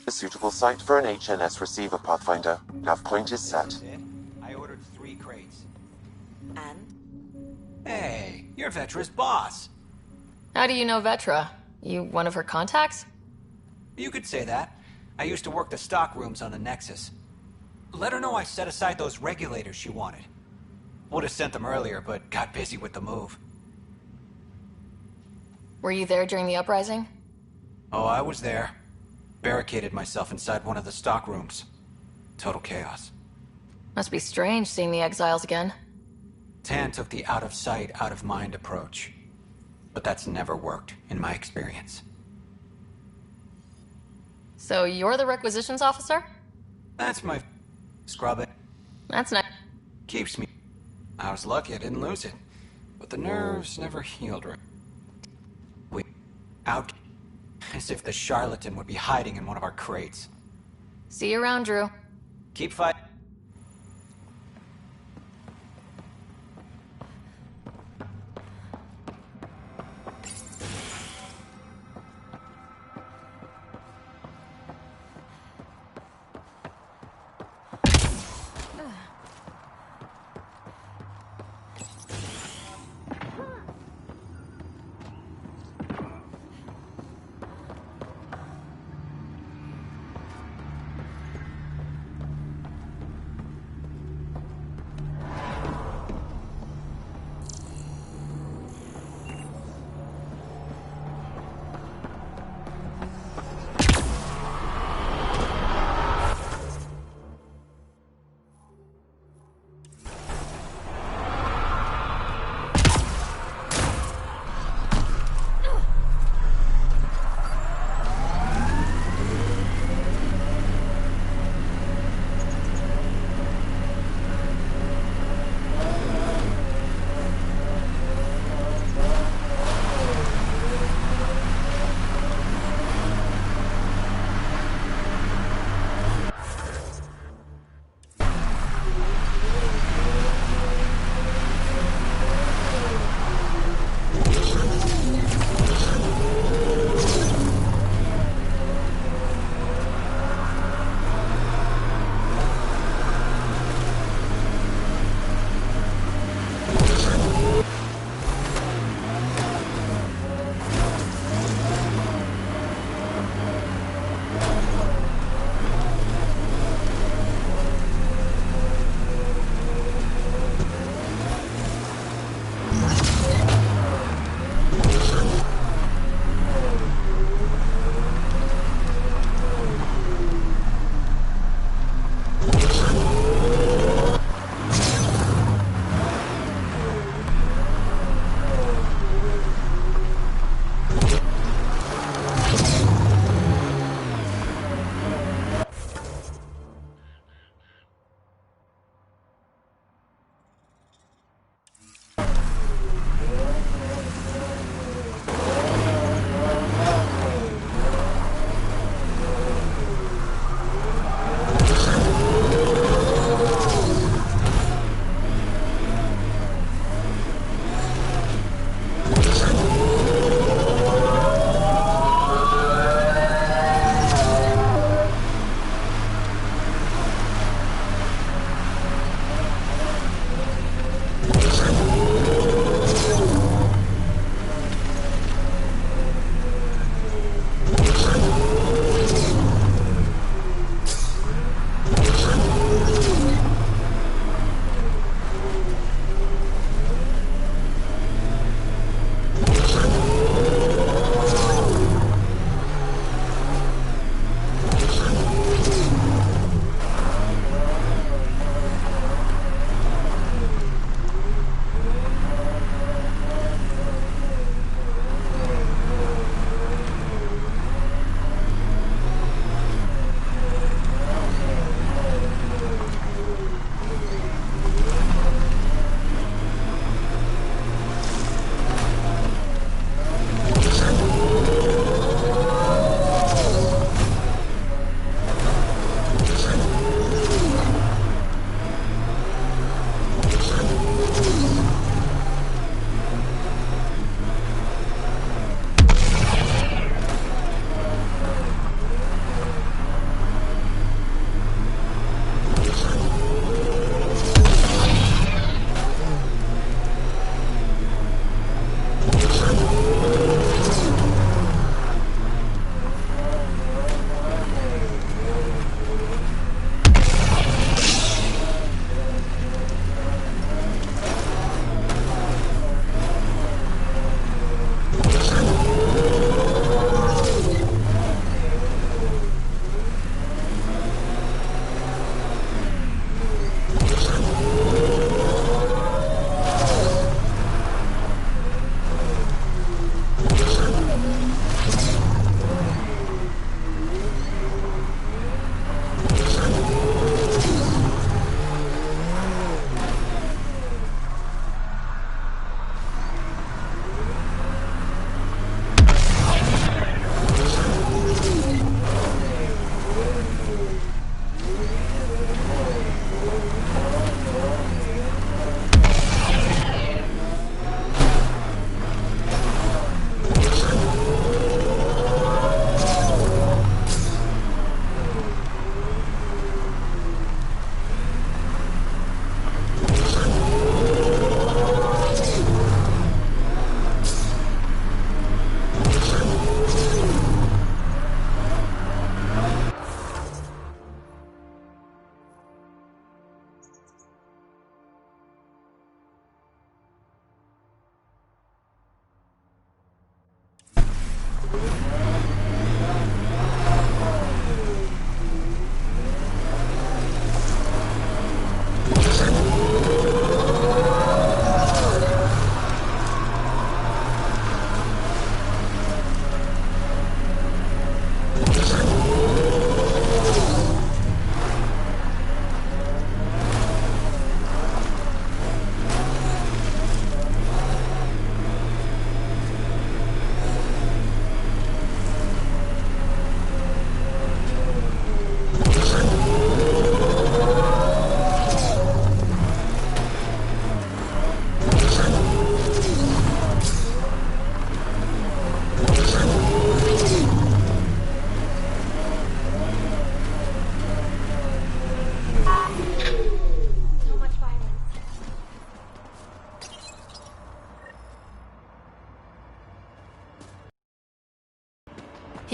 a suitable site for an HNS receiver, Pathfinder. Nav point is set. I ordered 3 crates. And? Hey, you're Vetra's boss. How do you know Vetra? You one of her contacts? You could say that. I used to work the stock rooms on the Nexus. Let her know I set aside those regulators she wanted. Would have sent them earlier, but got busy with the move. Were you there during the uprising? Oh, I was there. Barricaded myself inside one of the stock rooms. Total chaos. Must be strange seeing the exiles again. Tan took the out-of-sight, out-of-mind approach. But that's never worked, in my experience. So you're the requisitions officer? That's my... scrub it. That's nice. Keeps me... I was lucky I didn't lose it. But the nerves never healed right. Out. As if the charlatan would be hiding in one of our crates. See you around, Drew. Keep fighting.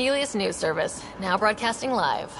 Helios News Service, now broadcasting live.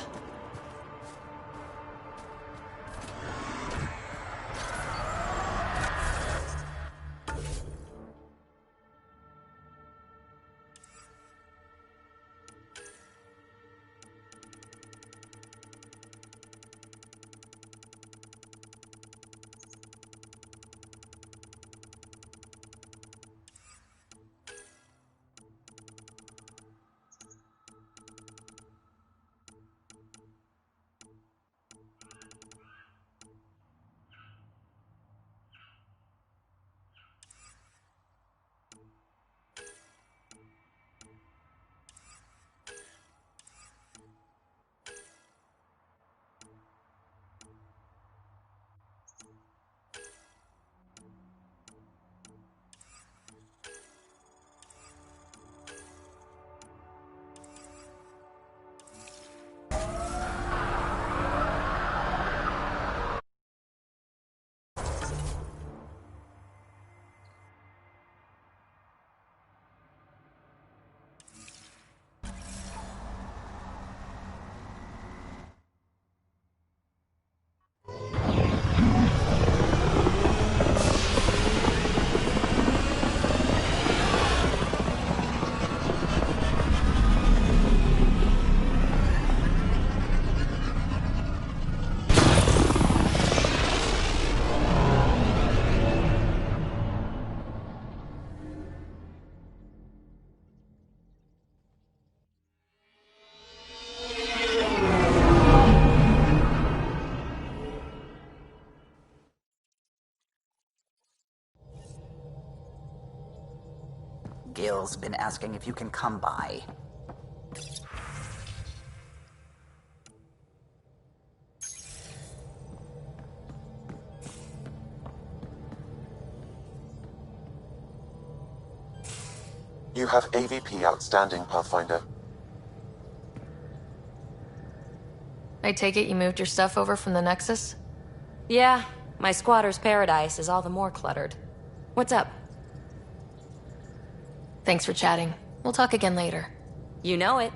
Gil's been asking if you can come by. You have AVP outstanding, Pathfinder. I take it you moved your stuff over from the Nexus? Yeah, my squatter's paradise is all the more cluttered. What's up? Thanks for chatting. We'll talk again later. You know it.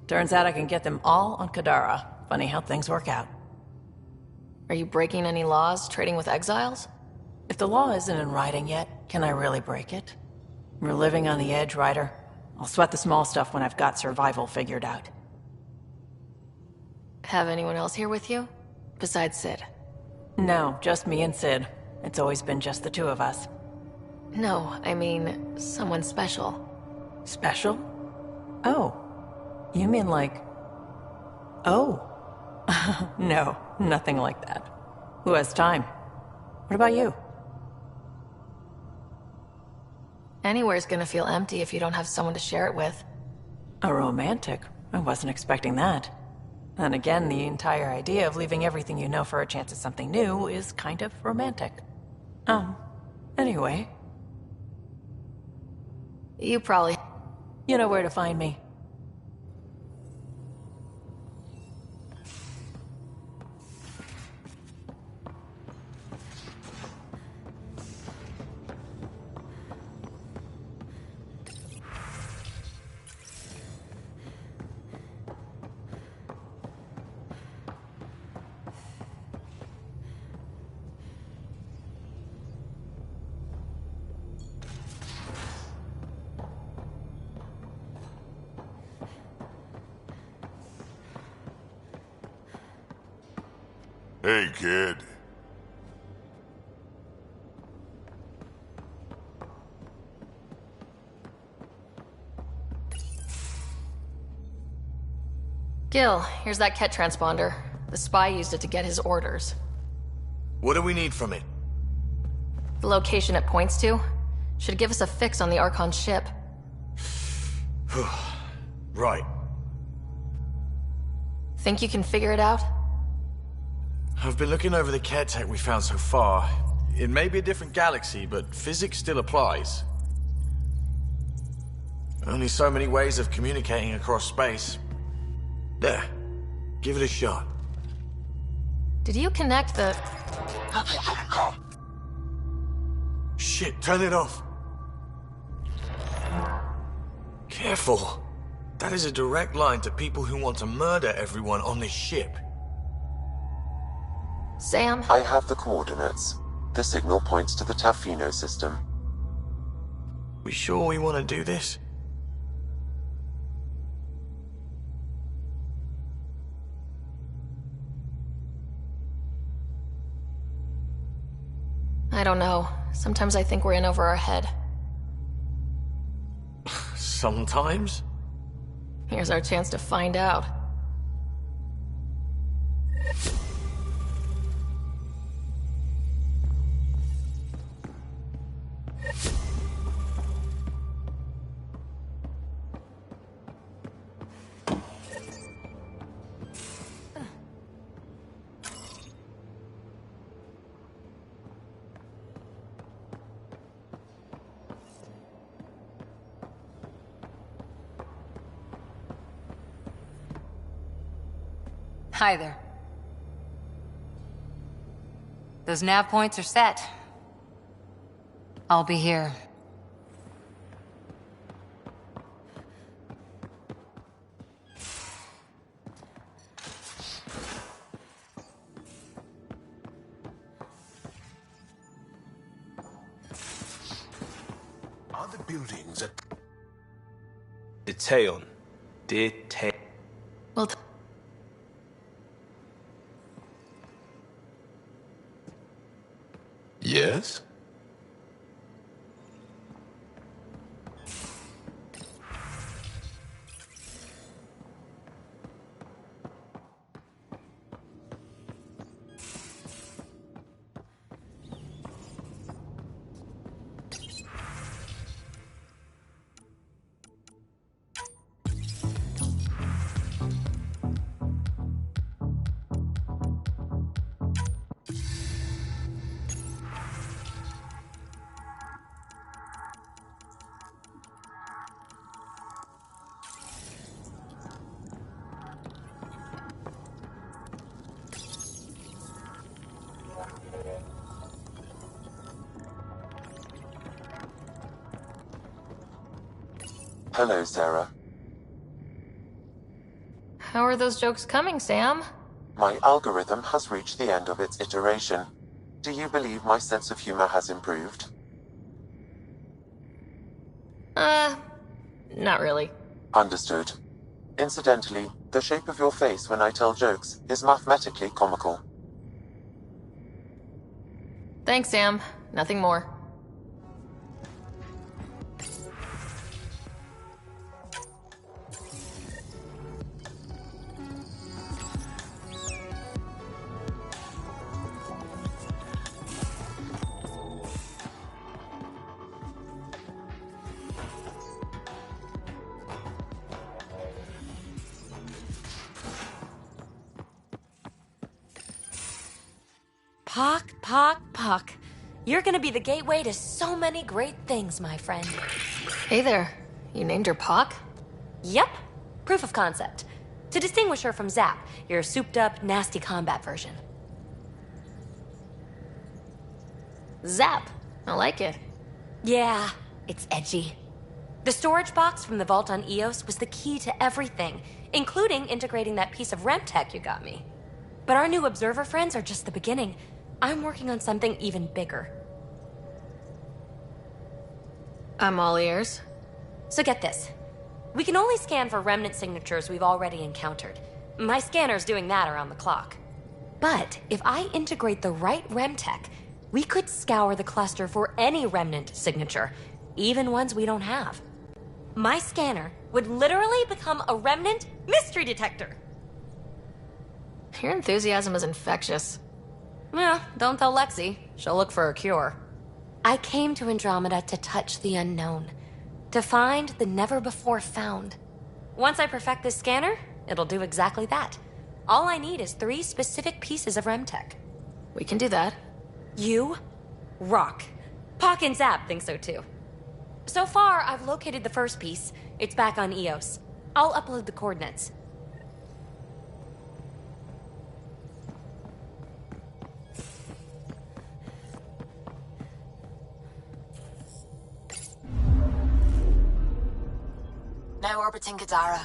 Turns out I can get them all on Kadara. Funny how things work out. Are you breaking any laws, trading with exiles? If the law isn't in writing yet, can I really break it? We're living on the edge, Ryder. I'll sweat the small stuff when I've got survival figured out. Have anyone else here with you? Besides Sid? No, just me and Sid. It's always been just the two of us. No, I mean, someone special. Special? Oh. You mean like... Oh. No, nothing like that. Who has time? What about you? Anywhere's gonna feel empty if you don't have someone to share it with. A romantic? I wasn't expecting that. And again, the entire idea of leaving everything you know for a chance at something new is kind of romantic. Anyway. You probably... You know where to find me. Hey, kid. Gil, here's that Ket transponder. The spy used it to get his orders. What do we need from it? The location it points to should give us a fix on the Archon ship. Right. Think you can figure it out? I've been looking over the care tech we found so far. It may be a different galaxy, but physics still applies. Only so many ways of communicating across space. There. Give it a shot. Did you connect the... Shit, turn it off. Careful. That is a direct line to people who want to murder everyone on this ship. Sam? I have the coordinates. The signal points to the Tafino system. We sure we want to do this? I don't know. Sometimes I think we're in over our head. Sometimes? Here's our chance to find out. Hi there. Those nav points are set. I'll be here. Are the buildings at... Detail. Well, Yes? Hello, Sarah. How are those jokes coming, Sam? My algorithm has reached the end of its iteration. Do you believe my sense of humor has improved? Not really. Understood. Incidentally, the shape of your face when I tell jokes is mathematically comical. Thanks, Sam. Nothing more. Puck. You're gonna be the gateway to so many great things, my friend. Hey there. You named her Pock? Yep. Proof of concept. To distinguish her from Zap, your souped-up, nasty combat version. Zap. I like it. Yeah, it's edgy. The storage box from the vault on Eos was the key to everything, including integrating that piece of REM tech you got me. But our new observer friends are just the beginning. I'm working on something even bigger. I'm all ears. So get this. We can only scan for remnant signatures we've already encountered. My scanner's doing that around the clock. But if I integrate the right REM tech, we could scour the cluster for any remnant signature, even ones we don't have. My scanner would literally become a remnant mystery detector. Your enthusiasm is infectious. Yeah, don't tell Lexi. She'll look for a cure. I came to Andromeda to touch the unknown. To find the never-before-found. Once I perfect this scanner, it'll do exactly that. All I need is 3 specific pieces of REM tech. We can do that. You rock. Pock and Zap think so too. So far, I've located the first piece. It's back on Eos. I'll upload the coordinates. Now orbiting Kadara.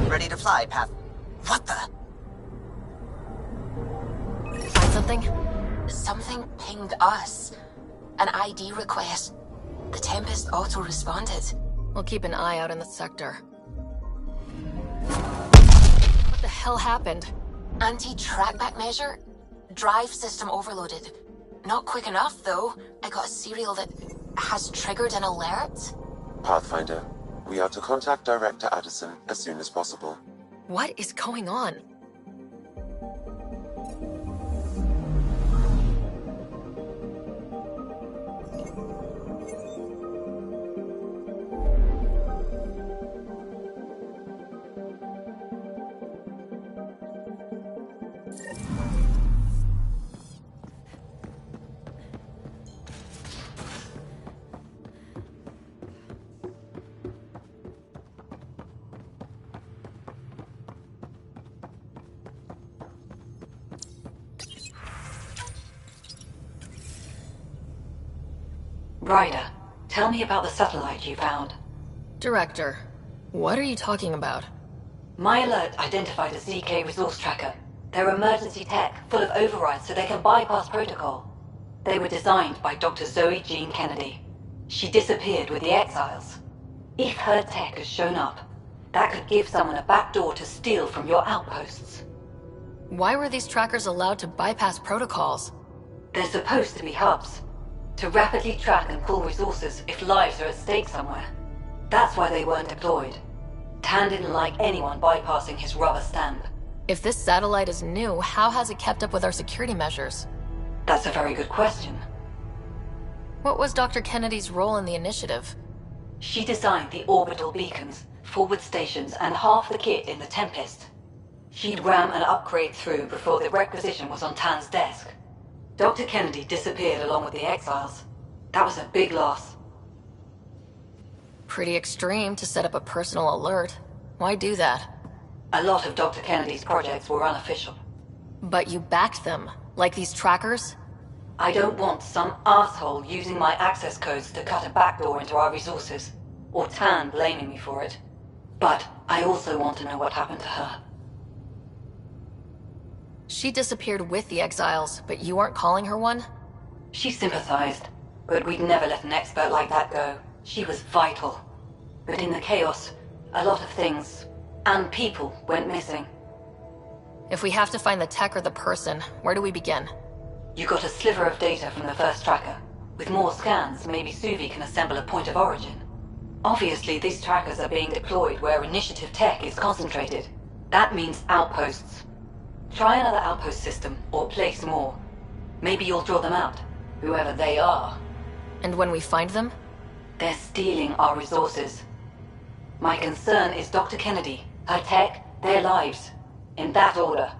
Ready to fly, Path. What the? Find something? Something pinged us. An ID request. The Tempest auto-responded. We'll keep an eye out in the sector. What the hell happened? Anti-trackback measure? Drive system overloaded. Not quick enough, though. I got a serial that has triggered an alert. Pathfinder, we are to contact Director Addison as soon as possible. What is going on? Ryder, tell me about the satellite you found. Director, what are you talking about? My alert identified a ZK resource tracker. They're emergency tech, full of overrides so they can bypass protocol. They were designed by Dr. Zoe Jean Kennedy. She disappeared with the Exiles. If her tech has shown up, that could give someone a backdoor to steal from your outposts. Why were these trackers allowed to bypass protocols? They're supposed to be hubs, to rapidly track and pull resources if lives are at stake somewhere. That's why they weren't deployed. Tan didn't like anyone bypassing his rubber stamp. If this satellite is new, how has it kept up with our security measures? That's a very good question. What was Dr. Kennedy's role in the initiative? She designed the orbital beacons, forward stations, and half the kit in the Tempest. She'd ram an upgrade through before the requisition was on Tan's desk. Dr. Kennedy disappeared along with the exiles. That was a big loss. Pretty extreme to set up a personal alert. Why do that? A lot of Dr. Kennedy's projects were unofficial. But you backed them, like these trackers? I don't want some asshole using my access codes to cut a backdoor into our resources, or Tan blaming me for it. But I also want to know what happened to her. She disappeared with the exiles, but you aren't calling her one? She sympathized, but we'd never let an expert like that go. She was vital. But in the chaos, a lot of things, and people, went missing. If we have to find the tech or the person, where do we begin? You got a sliver of data from the first tracker. With more scans, maybe Suvi can assemble a point of origin. Obviously, these trackers are being deployed where initiative tech is concentrated. That means outposts. Try another outpost system, or place more. Maybe you'll draw them out, whoever they are. And when we find them? They're stealing our resources. My concern is Dr. Kennedy, her tech, their lives. In that order.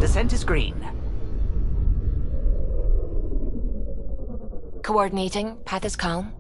Descent is green. Coordinating. Path is calm.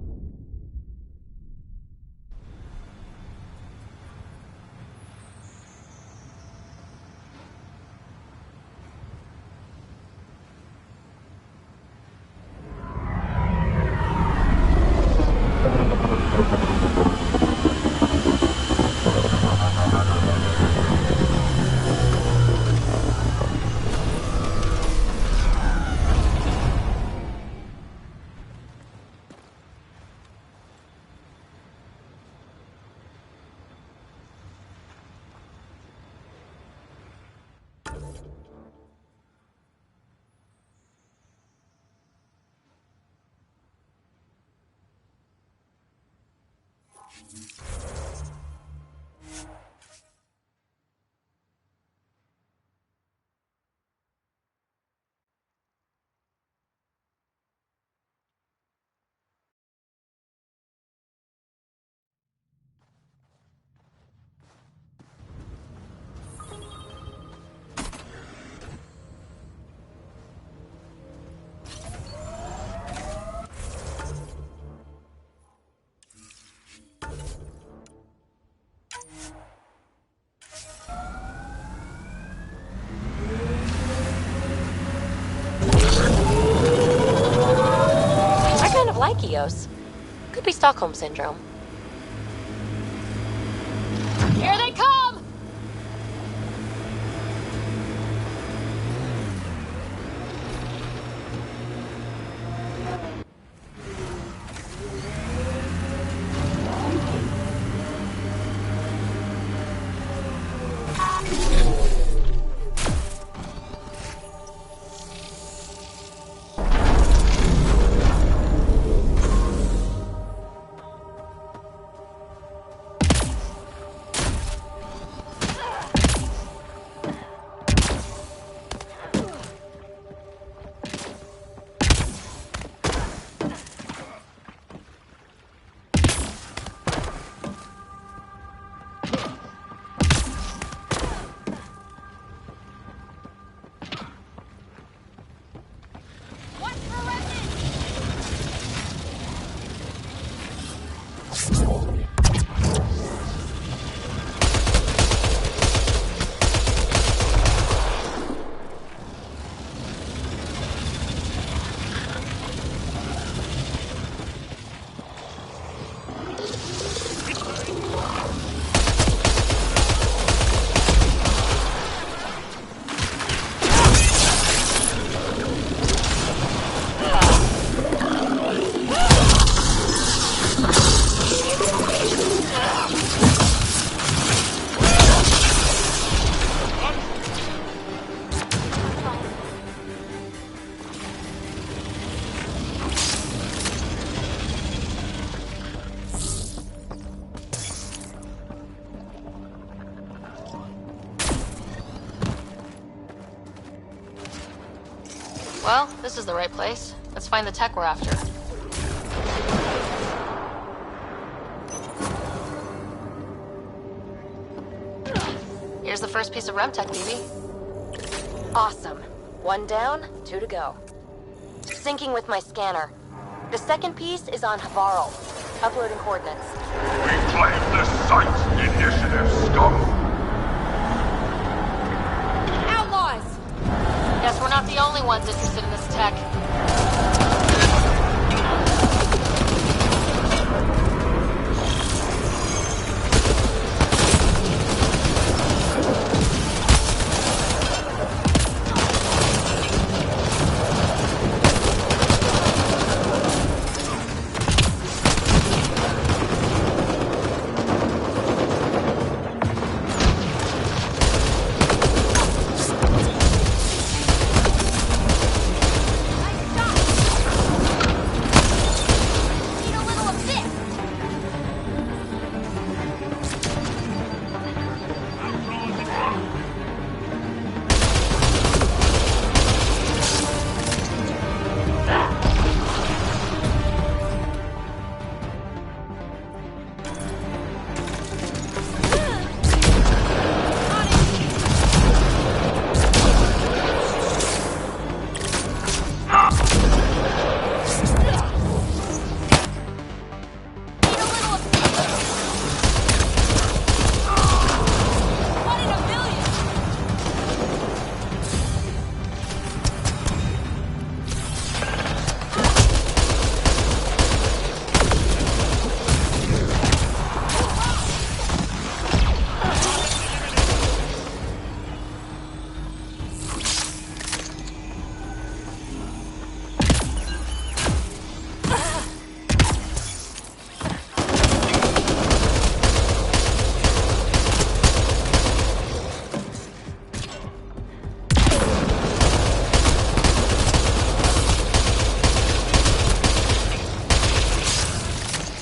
Like Eos. Could be Stockholm Syndrome. Here they come! Well, this is the right place. Let's find the tech we're after. Here's the first piece of REM tech, BB. Awesome. 1 down, 2 to go. Syncing with my scanner. The second piece is on Havarl. Uploading coordinates. Reclaim the site, initiative scum! Outlaws! Guess we're not the only ones interested in this tech.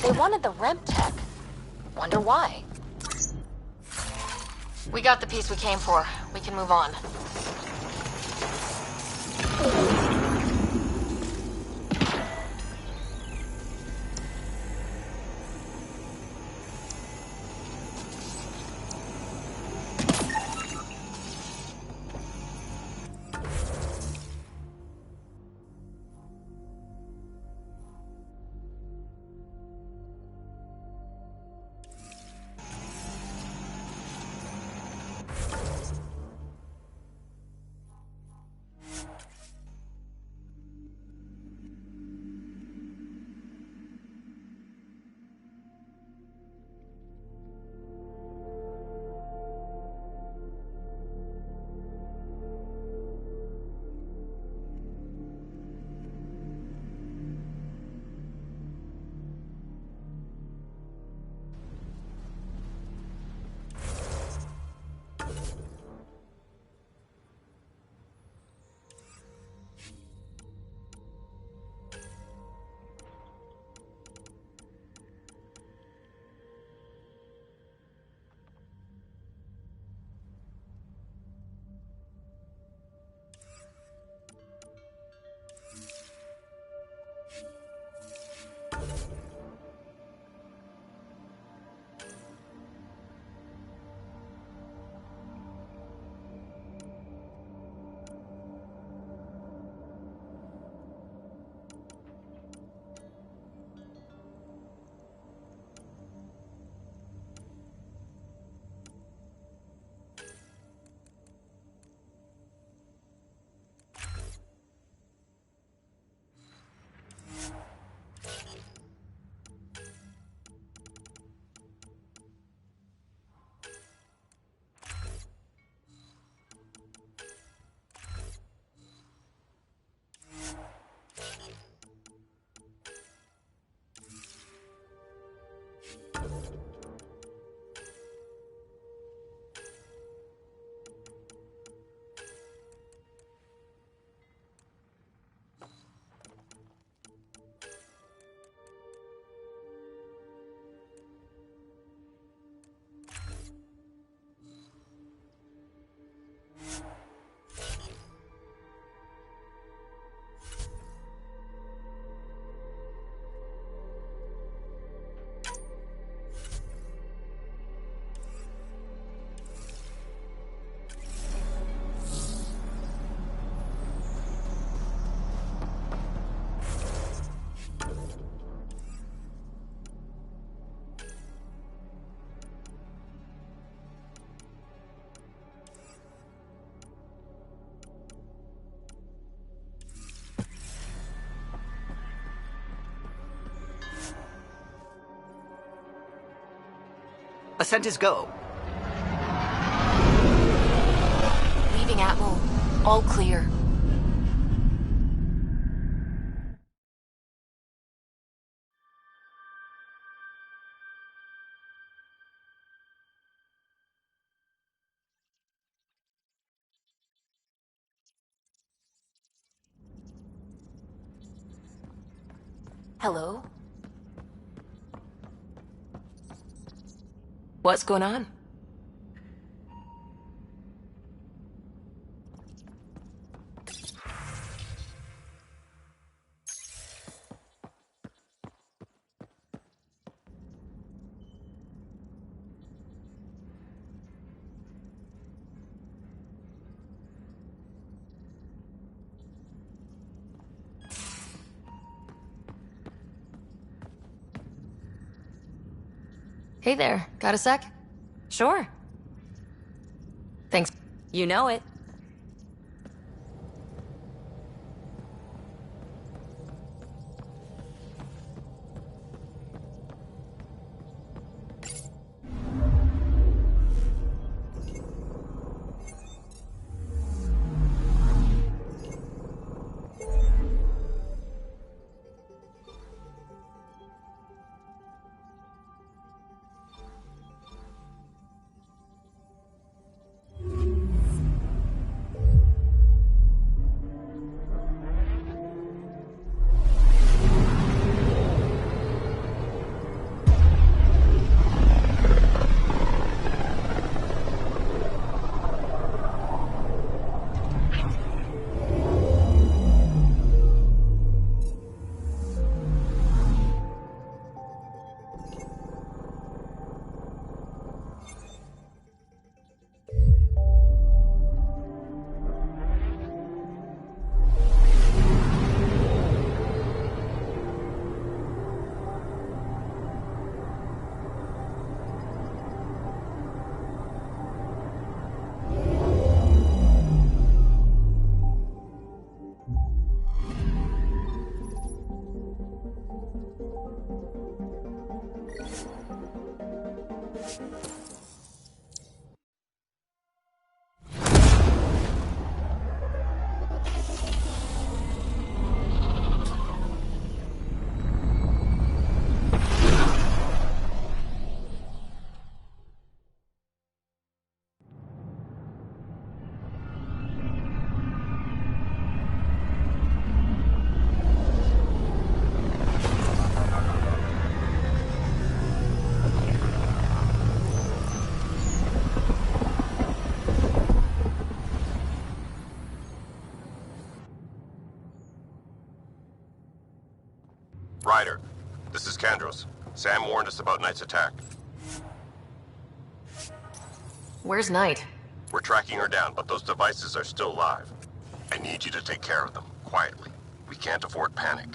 They wanted the REM tech. Wonder why? We got the piece we came for. We can move on. Ascent is go. Leaving Atmo. All clear. Hello? What's going on? Hey there, got a sec? Sure. Thanks. You know it. Ryder, this is Kandros. Sam warned us about Knight's attack. Where's Knight? We're tracking her down, but those devices are still live. I need you to take care of them, quietly. We can't afford panic.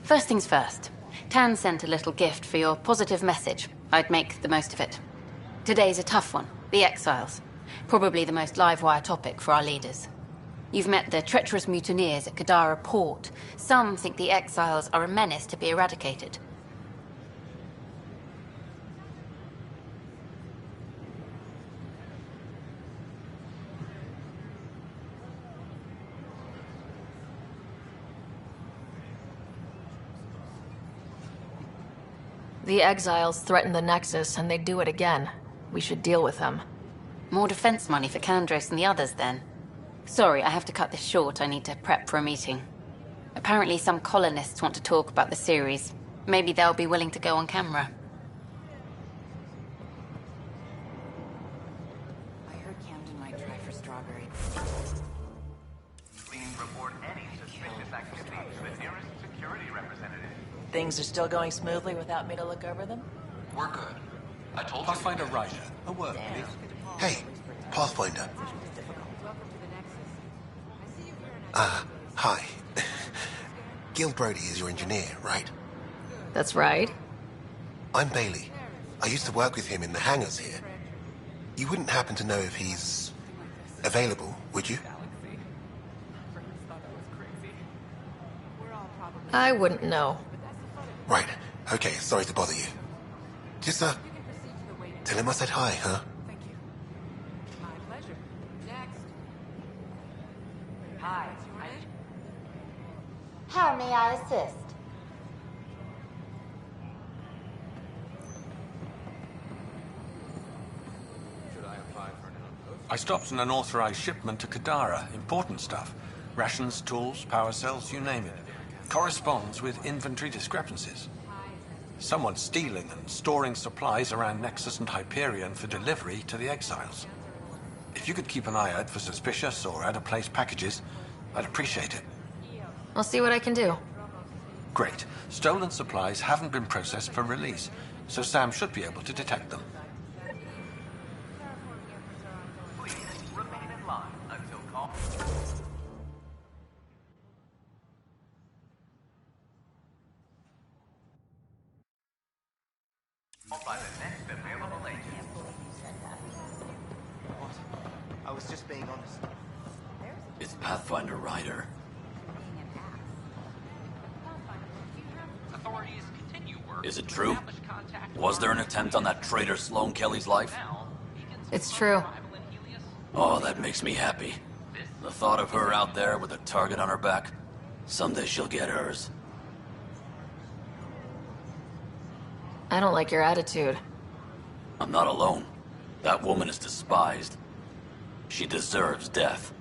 First things first. Tan sent a little gift for your positive message. I'd make the most of it. Today's a tough one. The Exiles. Probably the most live-wire topic for our leaders. You've met the treacherous mutineers at Kadara Port. Some think the Exiles are a menace to be eradicated. The Exiles threatened the Nexus, and they'd do it again. We should deal with them. More defense money for Kandros and the others, then. Sorry, I have to cut this short. I need to prep for a meeting. Apparently some colonists want to talk about the series. Maybe they'll be willing to go on camera. I heard Camden might try for strawberry. Please report any suspicious activity to the nearest security representative. Things are still going smoothly without me to look over them? We're good. I told Pathfinder Ryder, a word, please. Hey, Pathfinder. Hi. Gil Brody is your engineer, right? That's right. I'm Bailey. I used to work with him in the hangars here. You wouldn't happen to know if he's available, would you? I wouldn't know. Right. Okay, sorry to bother you. Just, tell him I said hi, huh? Hi. How may I assist? I stopped an unauthorized shipment to Kadara. Important stuff. Rations, tools, power cells, you name it. Corresponds with inventory discrepancies. Someone's stealing and storing supplies around Nexus and Hyperion for delivery to the Exiles. If you could keep an eye out for suspicious or out-of-place packages, I'd appreciate it. I'll see what I can do. Great. Stolen supplies haven't been processed for release, so Sam should be able to detect them. Please remain in line until call. By the next available agent. What? I was just being honest. It's Pathfinder Ryder. Authorities continue work. Is it true? Was there an attempt on that traitor Sloane Kelly's life? It's true. Oh, that makes me happy. The thought of her out there with a target on her back. Someday she'll get hers. I don't like your attitude. I'm not alone. That woman is despised. She deserves death.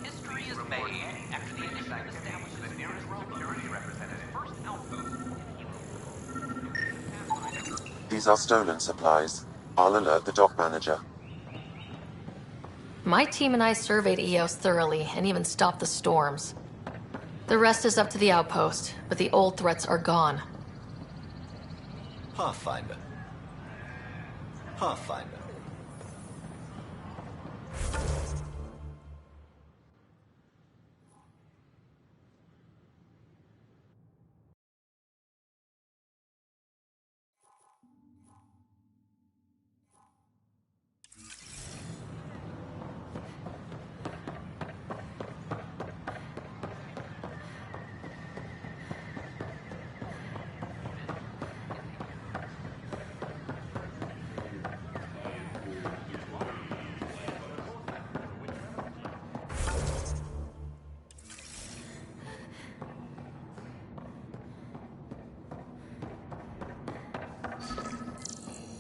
History is made after the initial established the nearest security representative. First outpost. These are stolen supplies. I'll alert the dock manager. My team and I surveyed EOS thoroughly and even stopped the storms. The rest is up to the outpost, but the old threats are gone. Pathfinder. Pathfinder.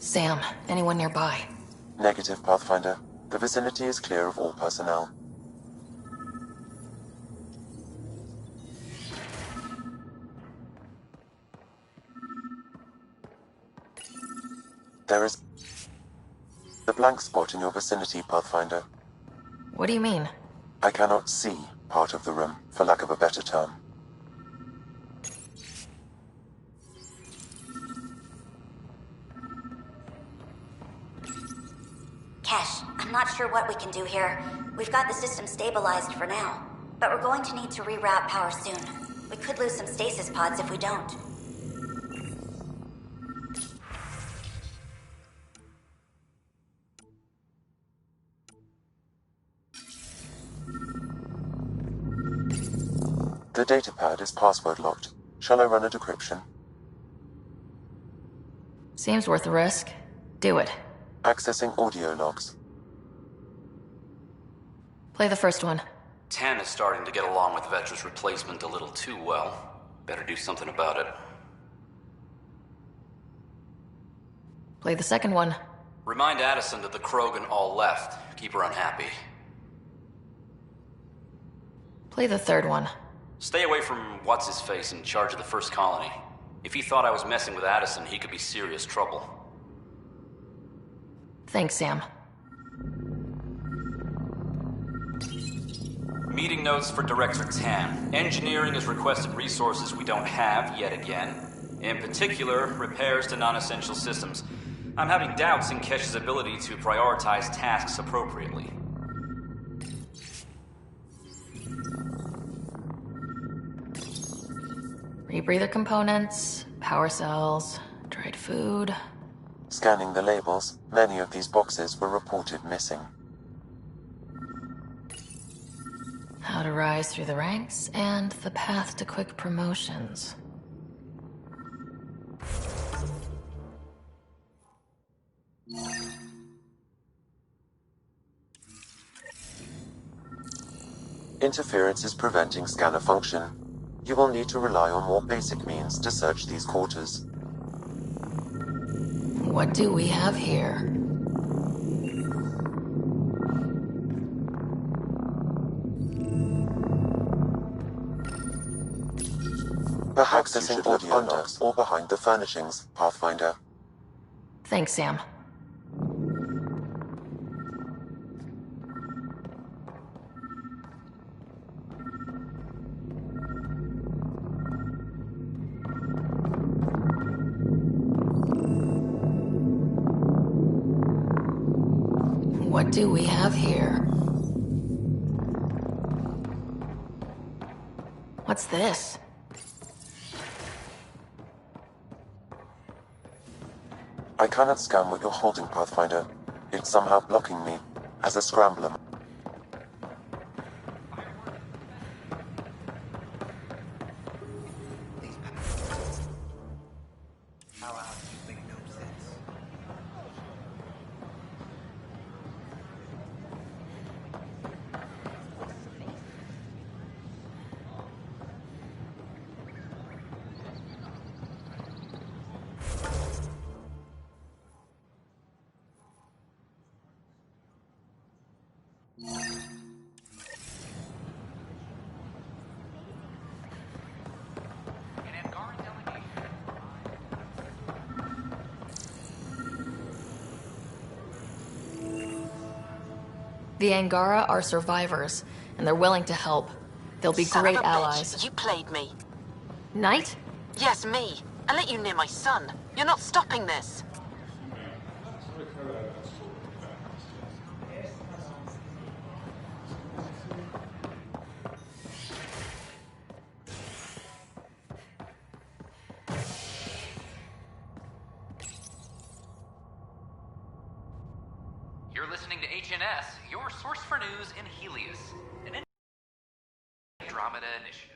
Sam, anyone nearby? Negative, Pathfinder. The vicinity is clear of all personnel. There is a blank spot in your vicinity, Pathfinder. What do you mean? I cannot see part of the room, for lack of a better term. Kesh, I'm not sure what we can do here. We've got the system stabilized for now, but we're going to need to reroute power soon. We could lose some stasis pods if we don't. The datapad is password locked. Shall I run a decryption? Seems worth the risk. Do it. Accessing audio logs. Play the first one. 10 is starting to get along with Vetra's replacement a little too well. Better do something about it. Play the second one. Remind Addison that the Krogan all left. Keep her unhappy. Play the third one. Stay away from what's-his-face in charge of the first colony. If he thought I was messing with Addison, he could be serious trouble. Thanks, Sam. Meeting notes for Director Tam. Engineering has requested resources we don't have yet again. In particular, repairs to non-essential systems. I'm having doubts in Kesh's ability to prioritize tasks appropriately. Rebreather components, power cells, dried food. Scanning the labels, many of these boxes were reported missing. How to rise through the ranks, and the path to quick promotions. Interference is preventing scanner function. You will need to rely on more basic means to search these quarters. What do we have here? Perhaps accessing audio under or behind the furnishings, Pathfinder. Thanks, Sam. What do we have here? What's this? I cannot scan what you're holding, Pathfinder. It's somehow blocking me, as a scrambler. The Angara are survivors, and they're willing to help. They'll be Son great of a allies. Bitch. You played me. Knight? Yes, me. I let you near my son. You're not stopping this. You're listening to HNS, your source for news in Helios, an Andromeda initiative.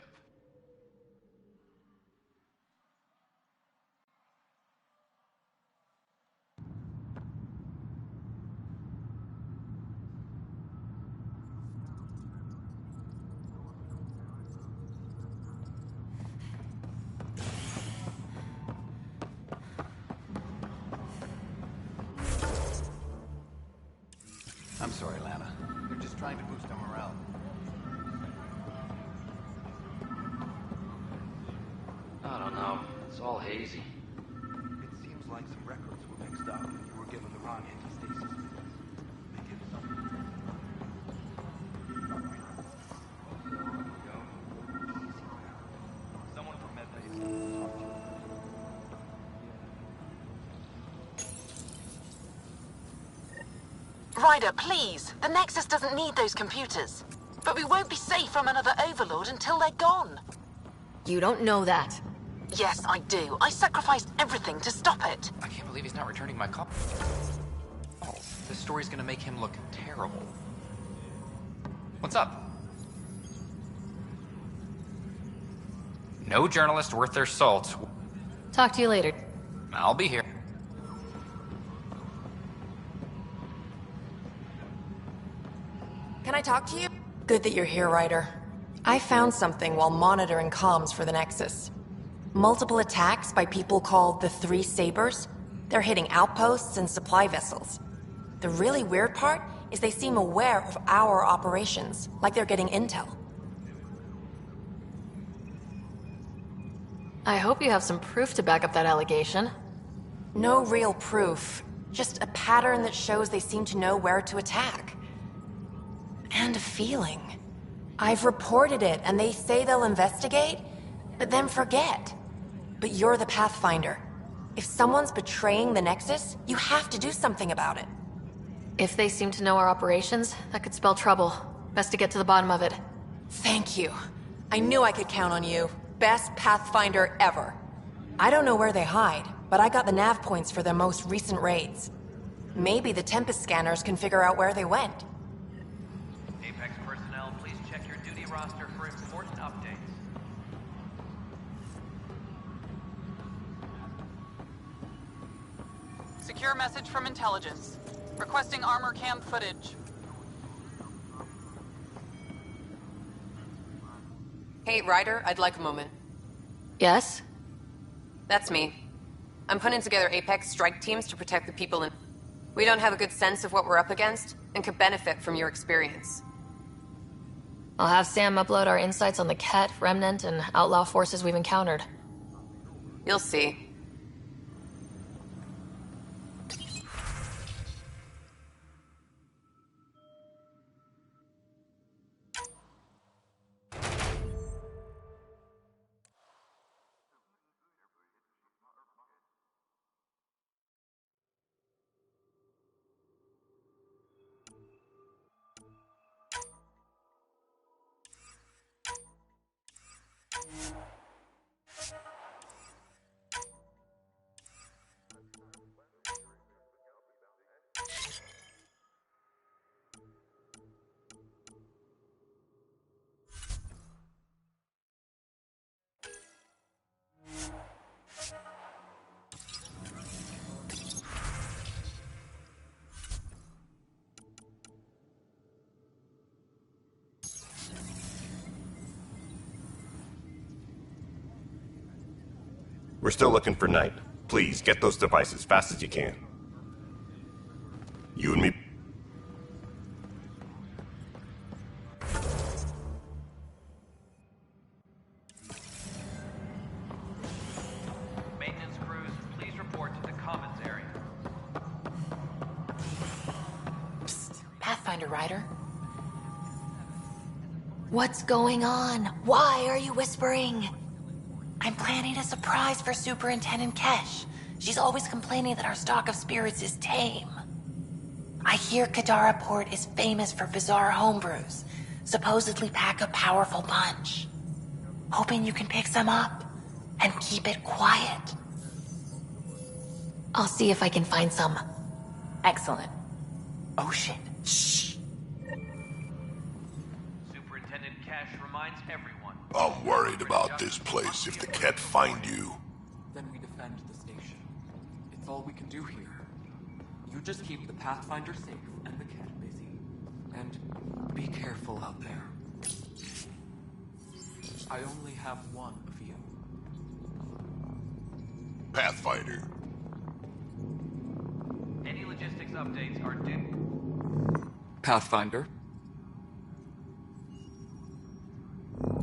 I'm sorry, Lana. They're just trying to boost our morale. I don't know. It's all hazy. It seems like some records were mixed up and you were given the wrong anti-stasis. They give some... Someone from Medbay. Ryder, please. The Nexus doesn't need those computers. But we won't be safe from another Overlord until they're gone. You don't know that. Yes, I do. I sacrificed everything to stop it. I can't believe he's not returning my call. Oh, this story's gonna make him look terrible. What's up? No journalist worth their salt. Talk to you later. I'll be here. Can I talk to you? Good that you're here, Ryder. I found something while monitoring comms for the Nexus. Multiple attacks by people called the Three Sabers. They're hitting outposts and supply vessels. The really weird part is they seem aware of our operations, like they're getting intel. I hope you have some proof to back up that allegation. No real proof, just a pattern that shows they seem to know where to attack. And a feeling. I've reported it, and they say they'll investigate, but then forget. But you're the Pathfinder. If someone's betraying the Nexus, you have to do something about it. If they seem to know our operations, that could spell trouble. Best to get to the bottom of it. Thank you. I knew I could count on you. Best Pathfinder ever. I don't know where they hide, but I got the nav points for their most recent raids. Maybe the Tempest scanners can figure out where they went. Apex personnel, please check your duty roster for important updates. Secure message from intelligence. Requesting armor cam footage. Hey, Ryder, I'd like a moment. Yes? That's me. I'm putting together Apex strike teams to protect the people in... We don't have a good sense of what we're up against, and could benefit from your experience. I'll have Sam upload our insights on the Ket, Remnant, and outlaw forces we've encountered. You'll see. We're still looking for Knight. Please, get those devices as fast as you can. You and me... Maintenance crews, please report to the commons area. Psst, Pathfinder Ryder. What's going on? Why are you whispering? I'm planning a surprise for Superintendent Kesh. She's always complaining that our stock of spirits is tame. I hear Kadara Port is famous for bizarre homebrews, supposedly pack a powerful punch. Hoping you can pick some up and keep it quiet. I'll see if I can find some. Excellent. Oh shit. Shh. Superintendent Cash reminds everyone. I'm worried about this place if the Ket find you. Then we defend the station. It's all we can do here. You just keep the Pathfinder safe and the Ket busy. And be careful out there. I only have one of you. Pathfinder. Any logistics updates are due. Pathfinder.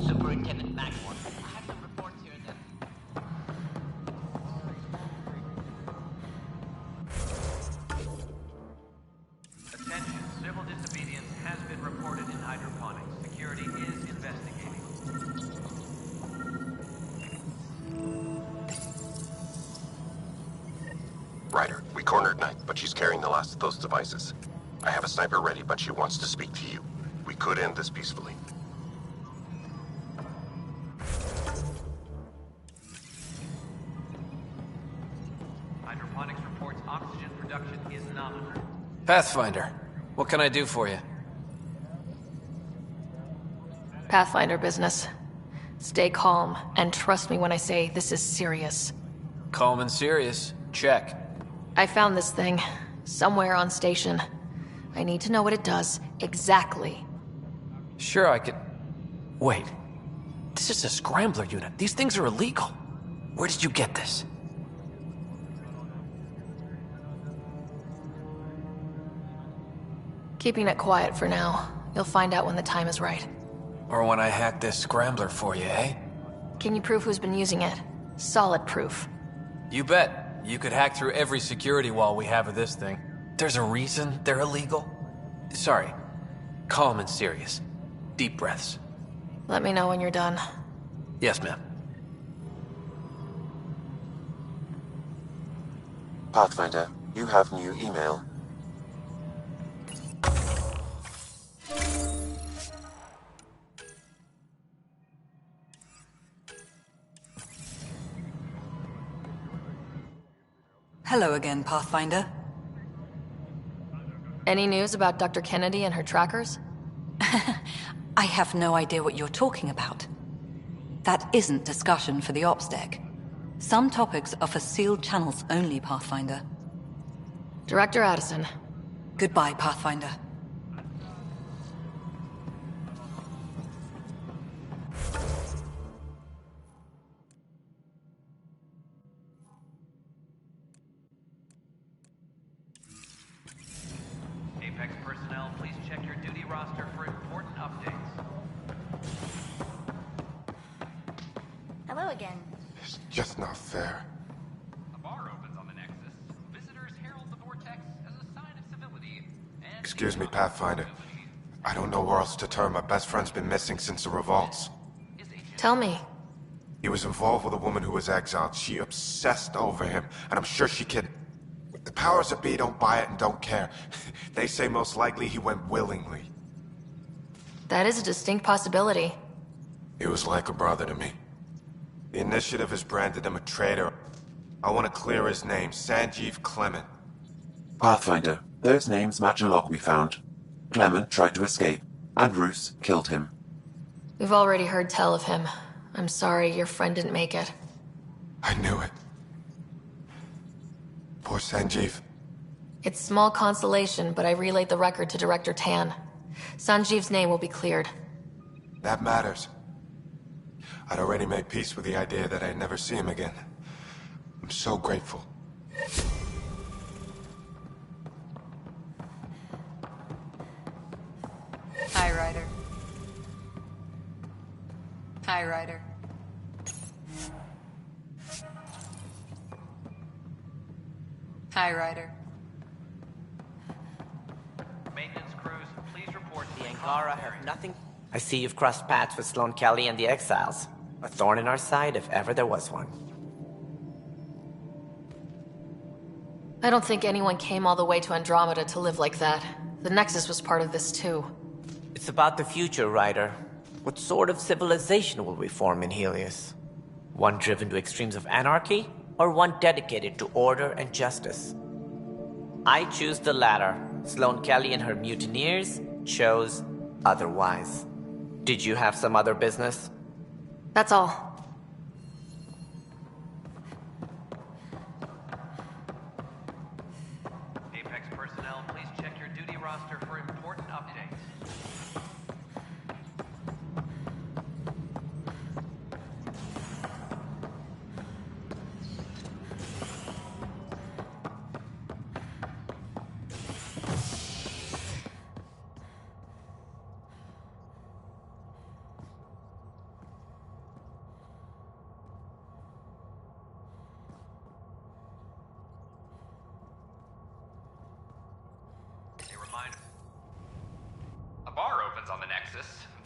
Superintendent Maxwell, I have some reports here that... Attention, civil disobedience has been reported in hydroponics. Security is investigating. Ryder, we cornered Knight, but she's carrying the last of those devices. I have a sniper ready, but she wants to speak to you. We could end this peacefully. Hydroponics reports oxygen production is nominal. Pathfinder, what can I do for you? Pathfinder business. Stay calm, and trust me when I say this is serious. Calm and serious. Check. I found this thing, somewhere on station. I need to know what it does, exactly. Sure, I could... Wait. This is a scrambler unit. These things are illegal. Where did you get this? Keeping it quiet for now. You'll find out when the time is right. Or when I hack this scrambler for you, eh? Can you prove who's been using it? Solid proof. You bet. You could hack through every security wall we have of this thing. There's a reason they're illegal. Sorry. Calm and serious. Deep breaths. Let me know when you're done. Yes, ma'am. Pathfinder, you have new email. Hello again, Pathfinder. Any news about Dr. Kennedy and her trackers? I have no idea what you're talking about. That isn't discussion for the ops deck. Some topics are for sealed channels only, Pathfinder. Director Addison. Goodbye, Pathfinder. Apex personnel, please check your duty roster for important updates. Hello again. It's just not fair. A bar opens on the Nexus. Visitors herald the vortex as a sign of civility. And Excuse me, Pathfinder. I don't know where else to turn. My best friend's been missing since the revolts. Tell me. He was involved with a woman who was exiled. She obsessed over him, and I'm sure she could... The powers that be don't buy it and don't care. They say most likely he went willingly. That is a distinct possibility. He was like a brother to me. The Initiative has branded him a traitor. I want to clear his name, Sanjeev Clement. Pathfinder, those names match a log we found. Clement tried to escape, and Roos killed him. We've already heard tell of him. I'm sorry your friend didn't make it. I knew it. Poor Sanjeev. It's small consolation, but I relayed the record to Director Tan. Sanjeev's name will be cleared. That matters. I'd already made peace with the idea that I'd never see him again. I'm so grateful. Hi, Ryder. Hi, Ryder. Hi, Ryder. maintenance crews, please report to The Angara have nothing... I see you've crossed paths with Sloan Kelly and the Exiles. A thorn in our side if ever there was one. I don't think anyone came all the way to Andromeda to live like that. The Nexus was part of this too. It's about the future, Ryder. What sort of civilization will we form in Helios? One driven to extremes of anarchy, or one dedicated to order and justice? I choose the latter. Sloan Kelly and her mutineers chose otherwise. Did you have some other business? That's all. Apex personnel, please check your duty roster for important updates.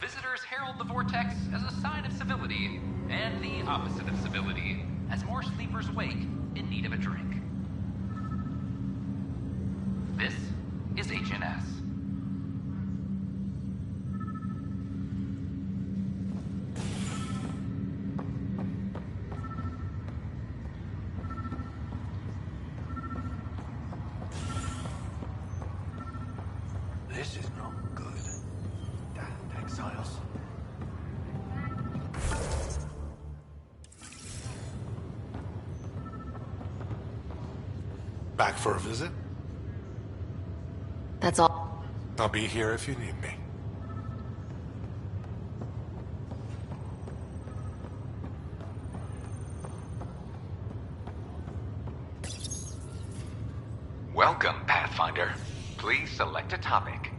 visitors herald the vortex as a sign of civility, and the opposite of civility, as more sleepers wake in need of a drink. This is HNS. This is not good. Damned exiles. Back for a visit? That's all. I'll be here if you need me. Welcome, Pathfinder. Please select a topic.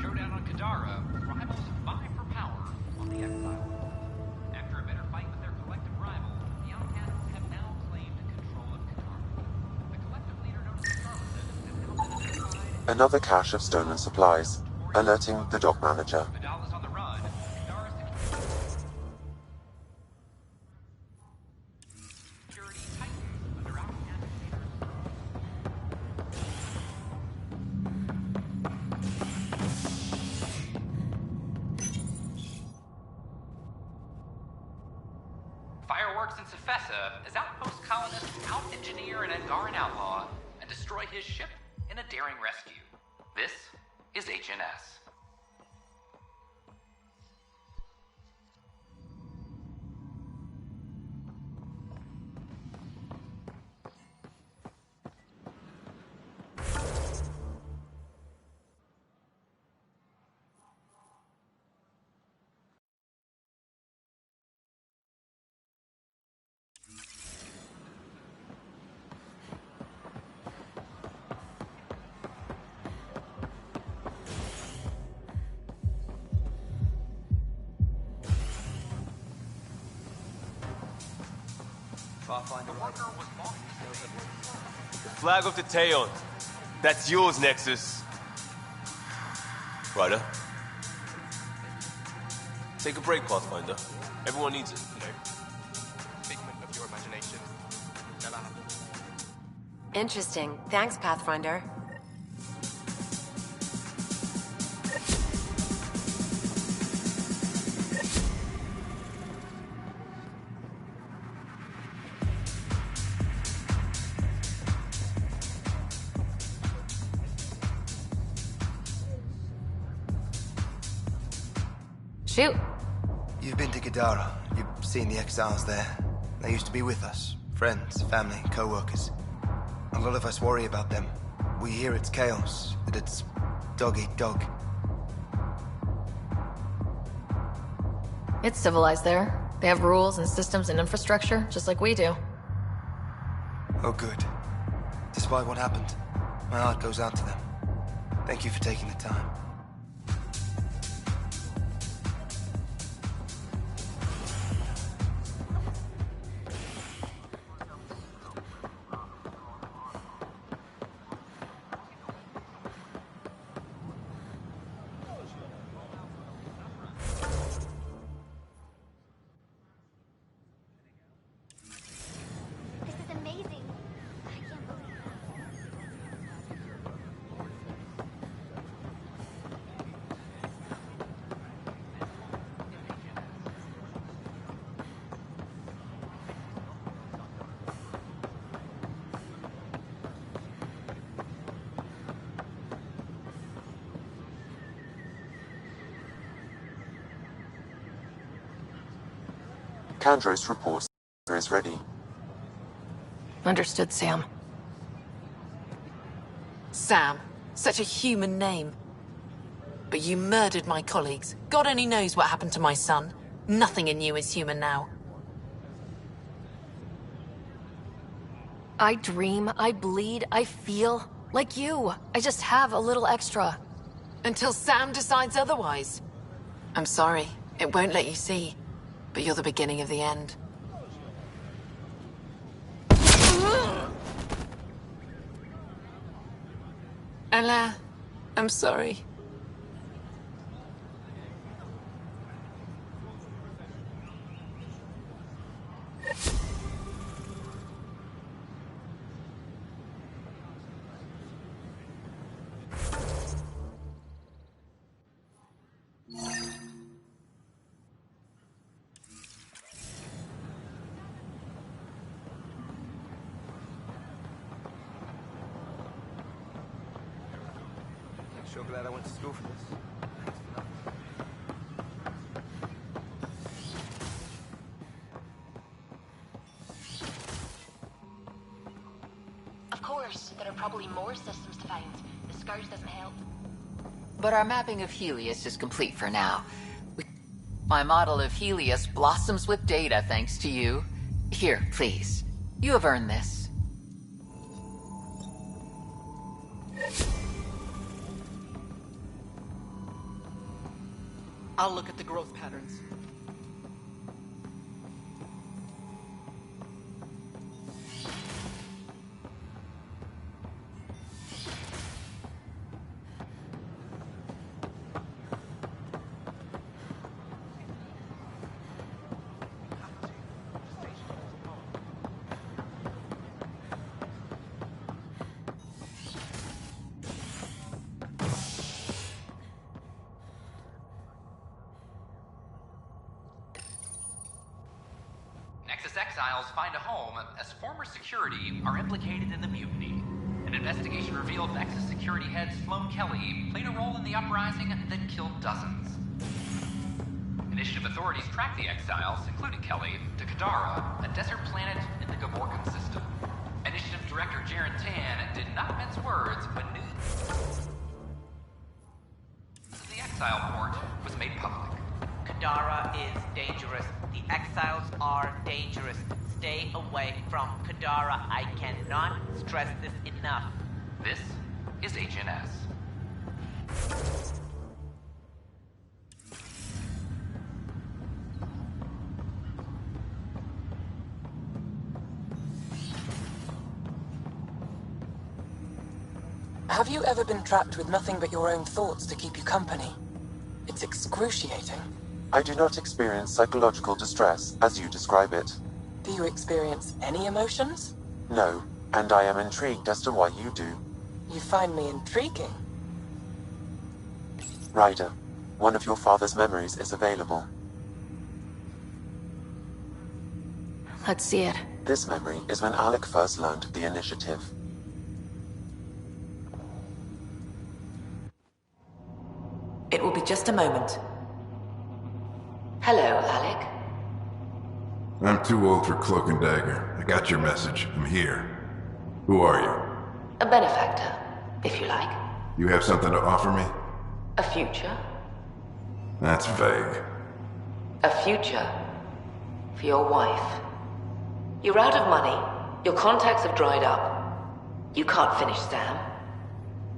Showdown on Kadara. Rivals vie for power on the Exile. After a bitter fight with their collective rival, the Outcasts have now claimed control of Kadara. The collective leader known as Charlatan has now been identified. Another cache of stolen supplies, alerting the dock manager. Vidal is on the run. Kadara's security tightens under Outcast leaders. Fireworks in Cephessa as outpost colonists out-engineer an Angaran outlaw and destroy his ship in a daring rescue. This is HNS. The flag of the Teon. That's yours, Nexus. Ryder. Take a break, Pathfinder. Everyone needs it. Figment of your imagination. Never happened. Interesting. Thanks, Pathfinder. Shoot. You've been to Kadara. You've seen the exiles there. They used to be with us. Friends, family, co-workers. A lot of us worry about them. We hear it's chaos, that it's dog eat dog. It's civilized there. They have rules and systems and infrastructure, just like we do. Oh, good. Despite what happened, my heart goes out to them. Thank you for taking the time. This is amazing. I can't believe Kandros reports is ready. Understood, Sam. Sam. Such a human name. But you murdered my colleagues. God only knows what happened to my son. Nothing in you is human now. I dream, I bleed, I feel like you. I just have a little extra. Until Sam decides otherwise. I'm sorry, it won't let you see. But you're the beginning of the end. Ella, I'm sorry. Sure glad I went to school for this. Of course, there are probably more systems to find. The Scourge doesn't help. But our mapping of Helios is complete for now. My model of Helios blossoms with data thanks to you. Here, please. You have earned this. I'll look at the growth patterns. Exiles find a home as former security are implicated in the mutiny. An investigation revealed Nexus security head Sloan Kelly played a role in the uprising that killed dozens. Initiative authorities tracked the exiles, including Kelly, to Kadara, a desert planet in the Gavorkan system. Initiative Director Jaren Tan did not mince words when news of the exile port was made public. Kadara is dangerous. The exiles are dangerous. Stay away from Kadara. I cannot stress this enough. This is HNS. Have you ever been trapped with nothing but your own thoughts to keep you company? It's excruciating. I do not experience psychological distress, as you describe it. Do you experience any emotions? No, and I am intrigued as to why you do. You find me intriguing. Ryder, one of your father's memories is available. Let's see it. This memory is when Alec first learned of the initiative. It will be just a moment. Hello, Alec. I'm too old for Cloak and Dagger. I got your message. I'm here. Who are you? A benefactor, if you like. You have something to offer me? A future. That's vague. A future for your wife. You're out of money. Your contacts have dried up. You can't finish Sam.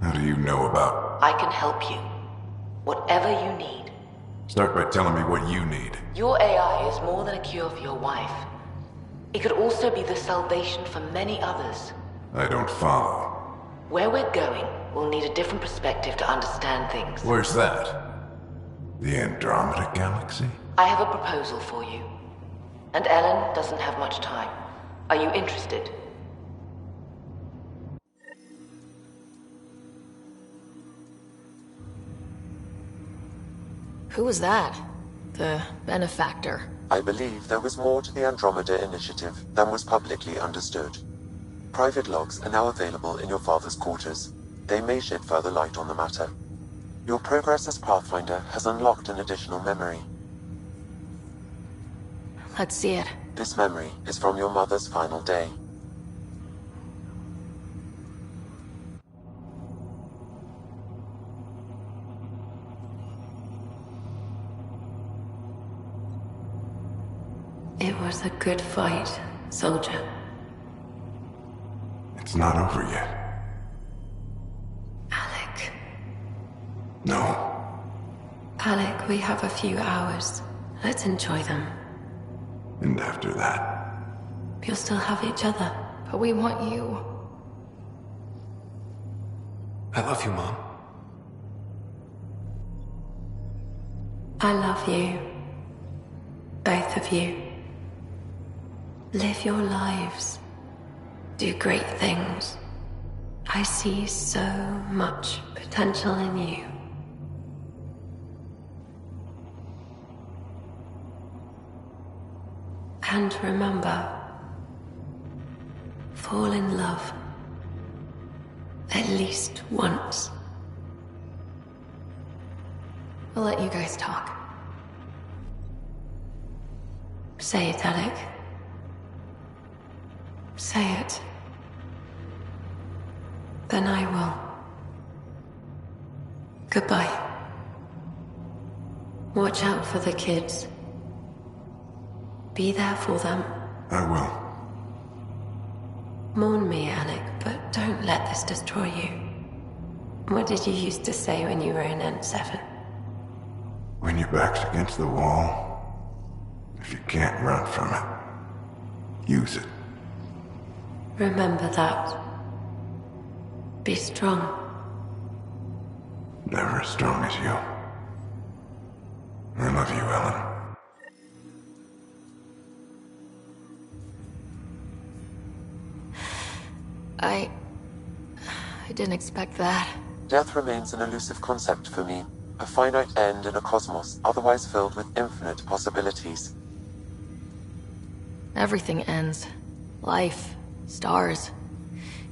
How do you know about... I can help you. Whatever you need. Start by telling me what you need. Your AI is more than a cure for your wife. It could also be the salvation for many others. I don't follow. Where we're going, we'll need a different perspective to understand things. Where's that? The Andromeda Galaxy? I have a proposal for you. And Ellen doesn't have much time. Are you interested? Who was that? The benefactor. I believe there was more to the Andromeda Initiative than was publicly understood. Private logs are now available in your father's quarters. They may shed further light on the matter. Your progress as Pathfinder has unlocked an additional memory. Let's see it. This memory is from your mother's final day. It was a good fight, soldier. It's not over yet. Alec. No. Alec, we have a few hours. Let's enjoy them. And after that? We'll still have each other. But we want you. I love you, Mom. I love you. Both of you. Live your lives. Do great things. I see so much potential in you. And remember, fall in love. At least once. I'll let you guys talk. Say it, Alec. Say it. Then I will. Goodbye. Watch out for the kids. Be there for them. I will. Mourn me, Alec, but don't let this destroy you. What did you used to say when you were in N7? When your back's against the wall, if you can't run from it, use it. Remember that. Be strong. Never as strong as you. I love you, Ellen. I didn't expect that. Death remains an elusive concept for me. A finite end in a cosmos otherwise filled with infinite possibilities. Everything ends. Life, stars,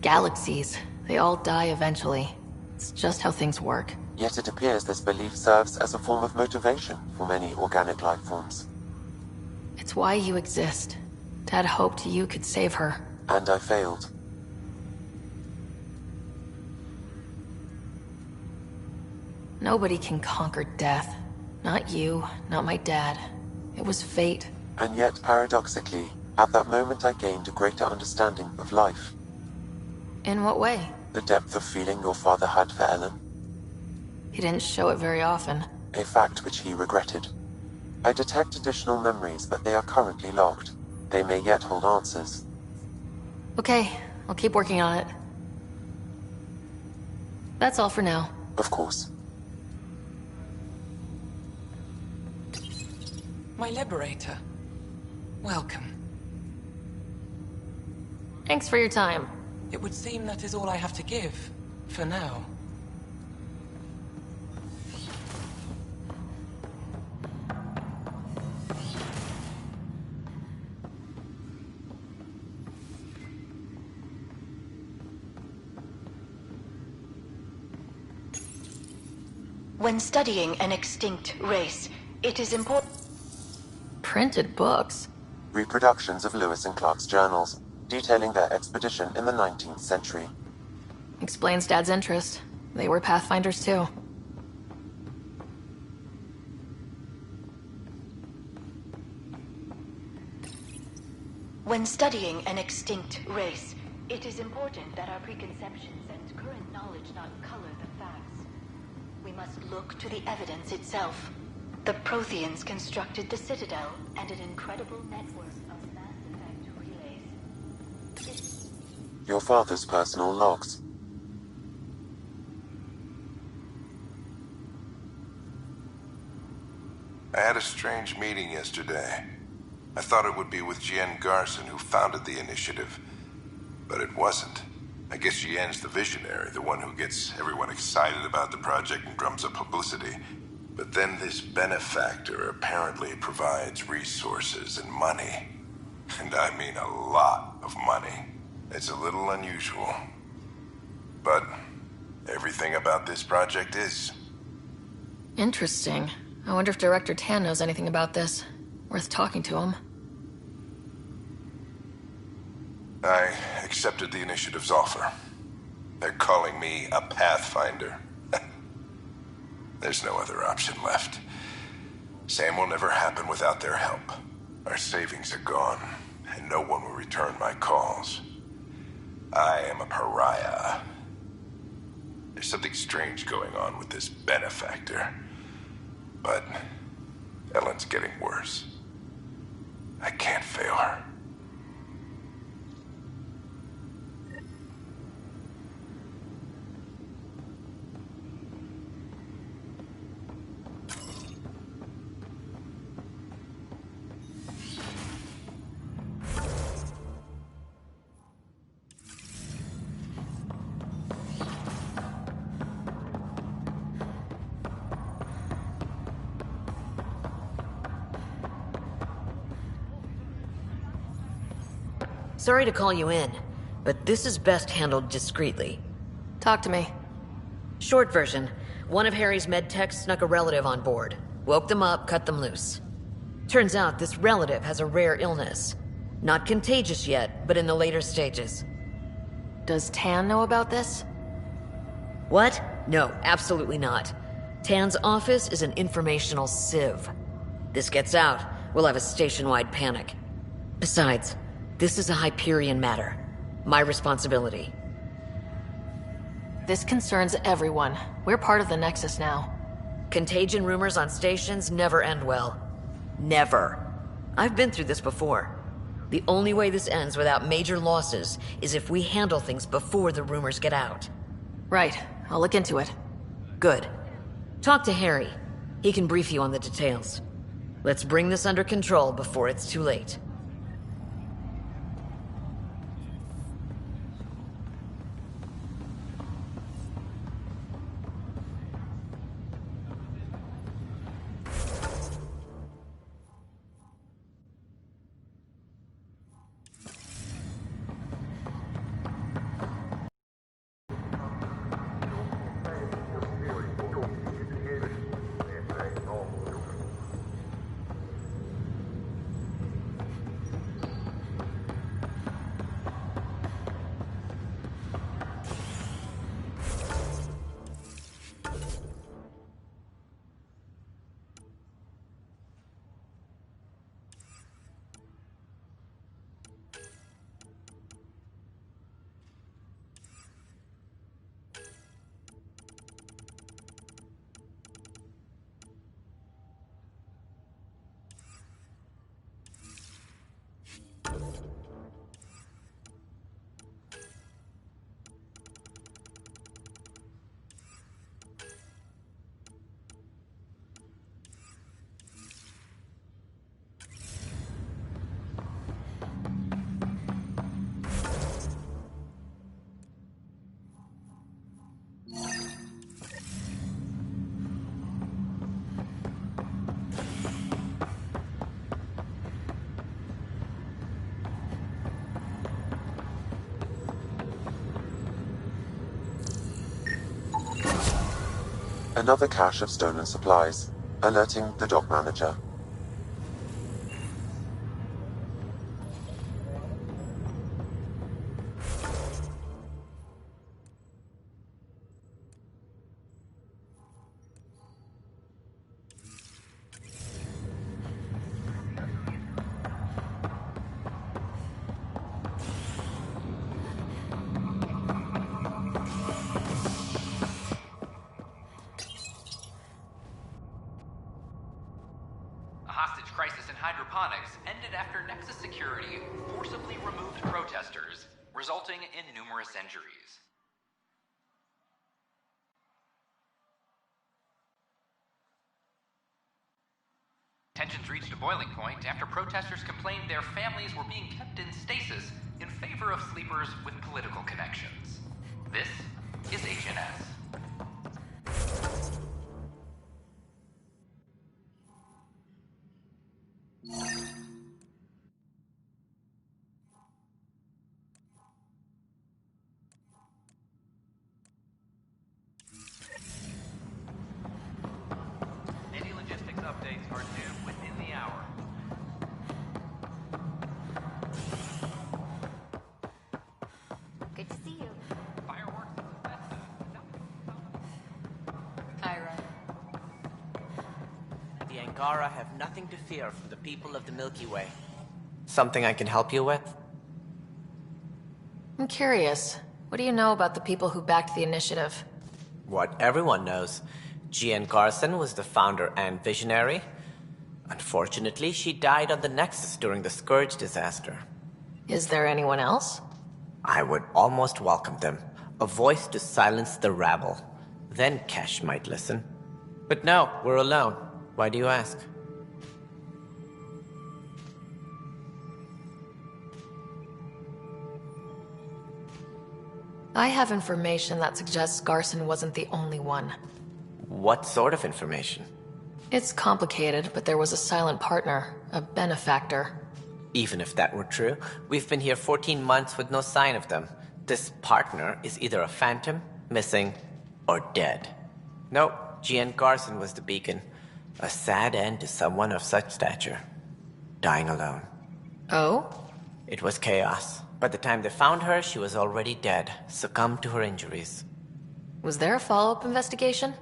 galaxies. They all die eventually. It's just how things work. Yet it appears this belief serves as a form of motivation for many organic life forms. It's why you exist. Dad hoped you could save her. And I failed. Nobody can conquer death. Not you, not my dad. It was fate. And yet, paradoxically, at that moment I gained a greater understanding of life. In what way? The depth of feeling your father had for Ellen. He didn't show it very often. A fact which he regretted. I detect additional memories, but they are currently logged. They may yet hold answers. Okay, I'll keep working on it. That's all for now. Of course. My liberator. Welcome. Thanks for your time. It would seem that is all I have to give, for now. When studying an extinct race, it is important... Printed books? Reproductions of Lewis and Clark's journals, detailing their expedition in the 19th century. Explains Dad's interest. They were Pathfinders too. When studying an extinct race, it is important that our preconceptions and current knowledge not color the facts. We must look to the evidence itself. The Protheans constructed the Citadel and an incredible network of mass effect relays. Your father's personal logs. I had a strange meeting yesterday. I thought it would be with Jien Garson, who founded the initiative. But it wasn't. I guess Jien's the visionary, the one who gets everyone excited about the project and drums up publicity. But then this benefactor apparently provides resources and money. And I mean a lot of money. It's a little unusual. But everything about this project is. Interesting. I wonder if Director Tan knows anything about this. Worth talking to him. I accepted the initiative's offer. They're calling me a Pathfinder. There's no other option left. Sam will never happen without their help. Our savings are gone, and no one will return my calls. I am a pariah. There's something strange going on with this benefactor. But Ellen's getting worse. I can't fail her. Sorry to call you in, but this is best handled discreetly. Talk to me. Short version, one of Harry's med techs snuck a relative on board. Woke them up, cut them loose. Turns out this relative has a rare illness. Not contagious yet, but in the later stages. Does Tan know about this? What? No, absolutely not. Tan's office is an informational sieve. This gets out, we'll have a station-wide panic. Besides, this is a Hyperion matter. My responsibility. This concerns everyone. We're part of the Nexus now. Contagion rumors on stations never end well. Never. I've been through this before. The only way this ends without major losses is if we handle things before the rumors get out. Right. I'll look into it. Good. Talk to Harry. He can brief you on the details. Let's bring this under control before it's too late. Another cache of stolen supplies, alerting the dock manager. ended after Nexus security forcibly removed protesters, resulting in numerous injuries. Tensions reached a boiling point after protesters complained their families were being kept in stasis in favor of sleepers with political connections. This is HNS. Any logistics updates are due within the hour. the Angara have nothing to fear from the people of the Milky Way. Something I can help you with? I'm curious. What do you know about the people who backed the initiative? What everyone knows. Jean Garson was the founder and visionary. Unfortunately, she died on the Nexus during the Scourge disaster. Is there anyone else? I would almost welcome them. A voice to silence the rabble. Then Kesh might listen. But no, we're alone. Why do you ask? I have information that suggests Garson wasn't the only one. What sort of information? It's complicated, but there was a silent partner, a benefactor. Even if that were true, we've been here 14 months with no sign of them. This partner is either a phantom, missing, or dead. Nope, Jean Garson was the beacon. A sad end to someone of such stature. Dying alone. Oh? It was chaos. By the time they found her, she was already dead, succumbed to her injuries. Was there a follow-up investigation?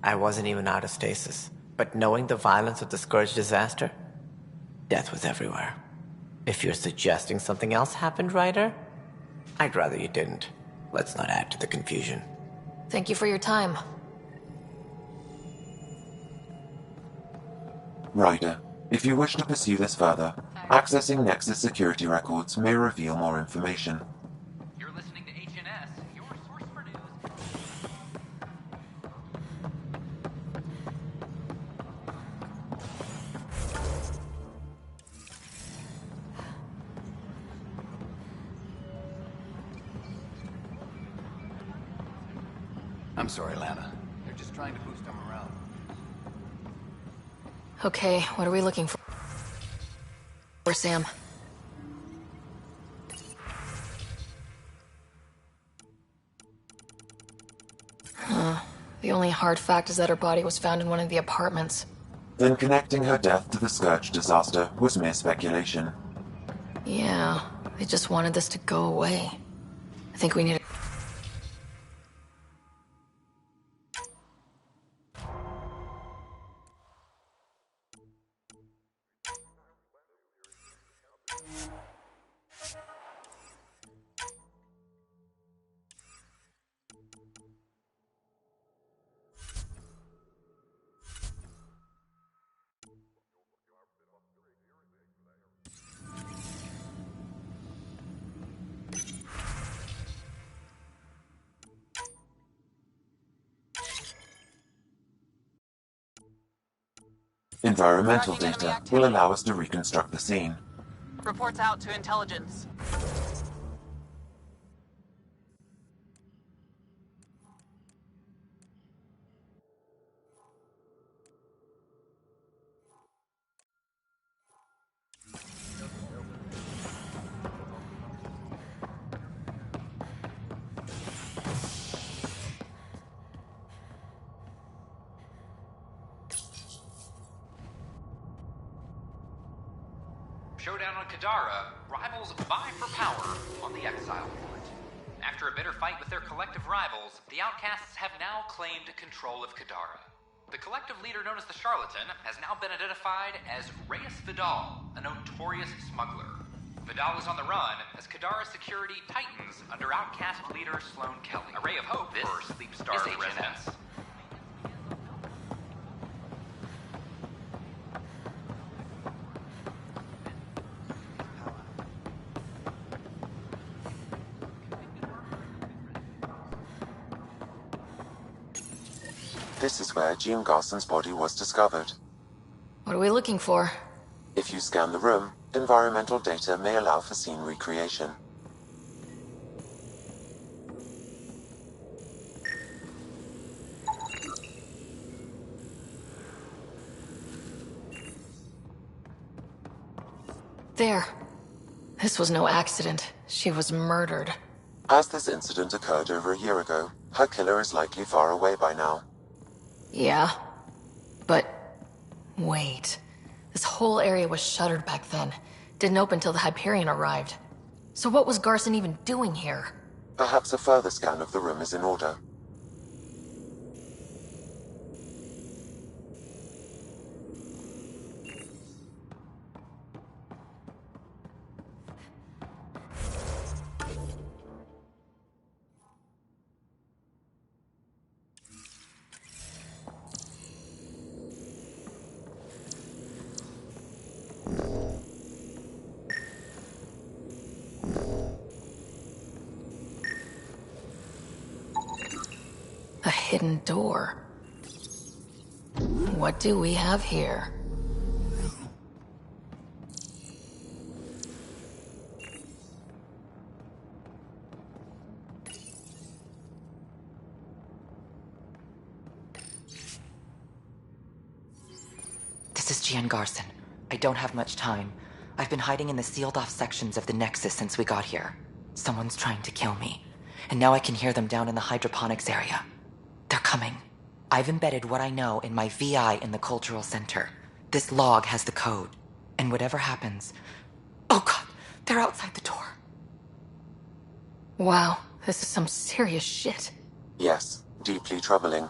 I wasn't even out of stasis. But knowing the violence of the Scourge disaster, death was everywhere. If you're suggesting something else happened, Ryder, I'd rather you didn't. Let's not add to the confusion. Thank you for your time. Ryder, if you wish to pursue this further, accessing Nexus security records may reveal more information. You're listening to HNS, your source for news. I'm sorry, Lana. They're just trying to boost them around. Okay, what are we looking for? Where's Sam? The only hard fact is that her body was found in one of the apartments. Then connecting her death to the Scourge disaster was mere speculation. Yeah, they just wanted this to go away. I think we need to... Environmental data will allow us to reconstruct the scene. Reports out to intelligence. Showdown on Kadara, rivals vie for power on the Exile front. After a bitter fight with their collective rivals, the Outcasts have now claimed control of Kadara. The collective leader known as the Charlatan has now been identified as Reyes Vidal, a notorious smuggler. Vidal is on the run as Kadara security tightens under Outcast leader Sloane Kelly. A ray of hope for Sleep Star's residents. This is where Jean Garson's body was discovered. What are we looking for? If you scan the room, environmental data may allow for scene recreation. There. This was no accident. She was murdered. As this incident occurred over a year ago, her killer is likely far away by now. Yeah. But... wait. This whole area was shuttered back then. Didn't open till the Hyperion arrived. So what was Garson even doing here? Perhaps a further scan of the room is in order. hidden door. What do we have here? This is Gian Garson. I don't have much time. I've been hiding in the sealed-off sections of the Nexus since we got here. Someone's trying to kill me. And now I can hear them down in the hydroponics area. They're coming. I've embedded what I know in my VI in the Cultural Center. This log has the code. And whatever happens... Oh god, they're outside the door. Wow, this is some serious shit. Yes, deeply troubling.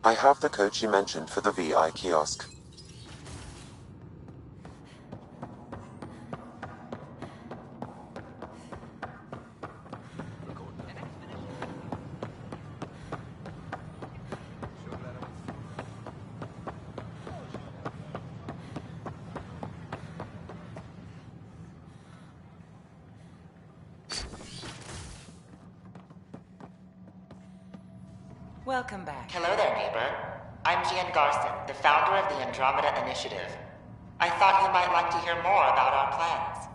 I have the code she mentioned for the VI kiosk. Welcome back. Hello there, neighbor. I'm Gian Garson, the founder of the Andrômeda Initiative. I thought you might like to hear more about our plans.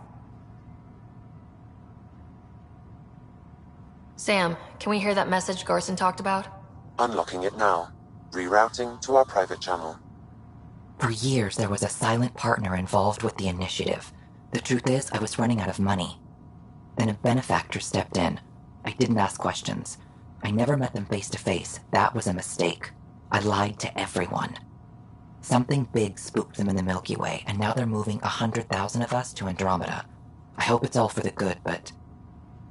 Sam, can we hear that message Garson talked about? Unlocking it now. Rerouting to our private channel. For years, there was a silent partner involved with the initiative. The truth is, I was running out of money. Then a benefactor stepped in. I didn't ask questions. I never met them face to face. That was a mistake. I lied to everyone. Something big spooked them in the Milky Way, and now they're moving 100,000 of us to Andromeda. I hope it's all for the good, but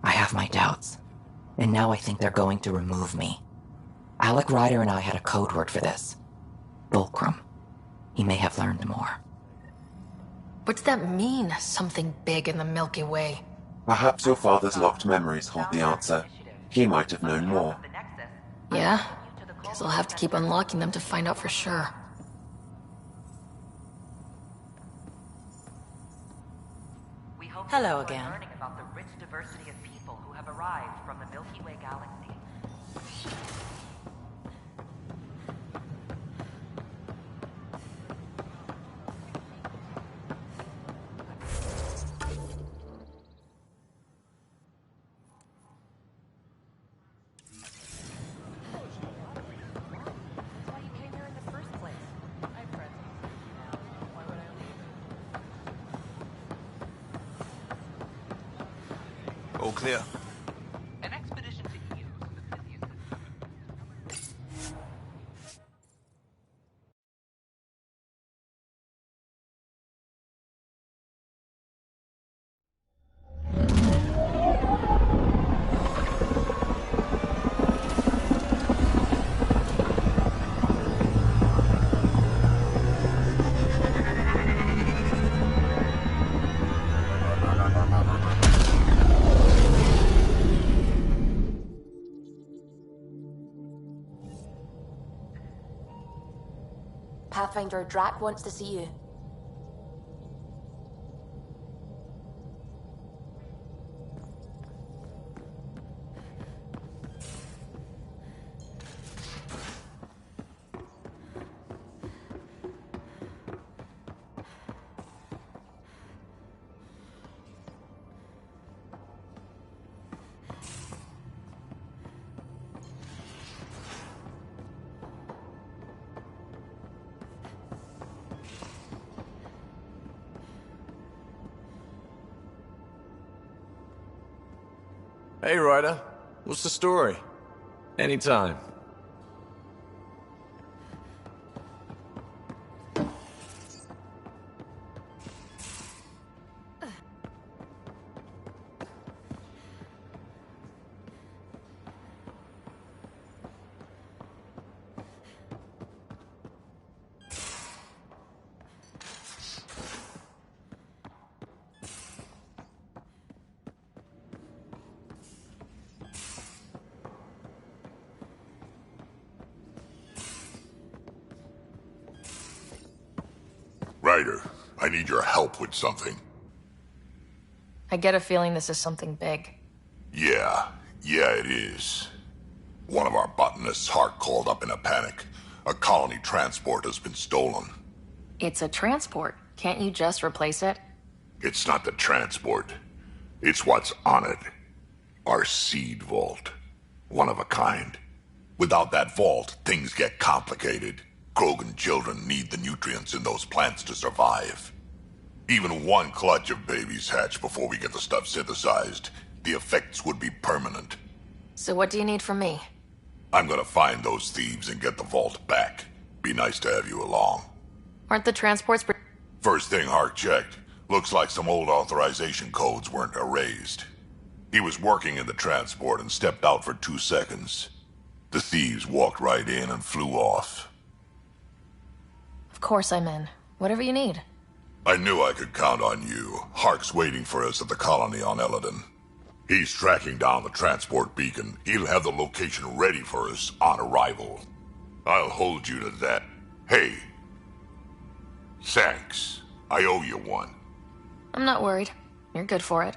I have my doubts. And now I think they're going to remove me. Alec Ryder and I had a code word for this. Fulcrum. He may have learned more. What's that mean, something big in the Milky Way? Perhaps your father's locked memories hold the answer. He might have known more. Yeah? Guess I'll have to keep unlocking them to find out for sure. Hello again. Learning about the rich diversity of people who have arrived from the Milky Way galaxy. All clear. An expedition to Eos, the busiest system. Pathfinder Drac wants to see you. Hey, Ryder. What's the story? Anytime. Ryder, I need your help with something. I get a feeling this is something big. Yeah, it is. One of our botanists' heart called up in a panic. A colony transport has been stolen. It's a transport. Can't you just replace it? It's not the transport. It's what's on it. Our seed vault. One of a kind. Without that vault, things get complicated. Krogan children need the nutrients in those plants to survive. Even one clutch of babies hatch before we get the stuff synthesized. The effects would be permanent. So what do you need from me? I'm gonna find those thieves and get the vault back. Be nice to have you along. Aren't the transports... First thing Hark checked. Looks like some old authorization codes weren't erased. He was working in the transport and stepped out for 2 seconds. The thieves walked right in and flew off. Of course I'm in. Whatever you need. I knew I could count on you. Hark's waiting for us at the colony on Eladon. He's tracking down the transport beacon. He'll have the location ready for us on arrival. I'll hold you to that. Hey. Thanks. I owe you one. I'm not worried. You're good for it.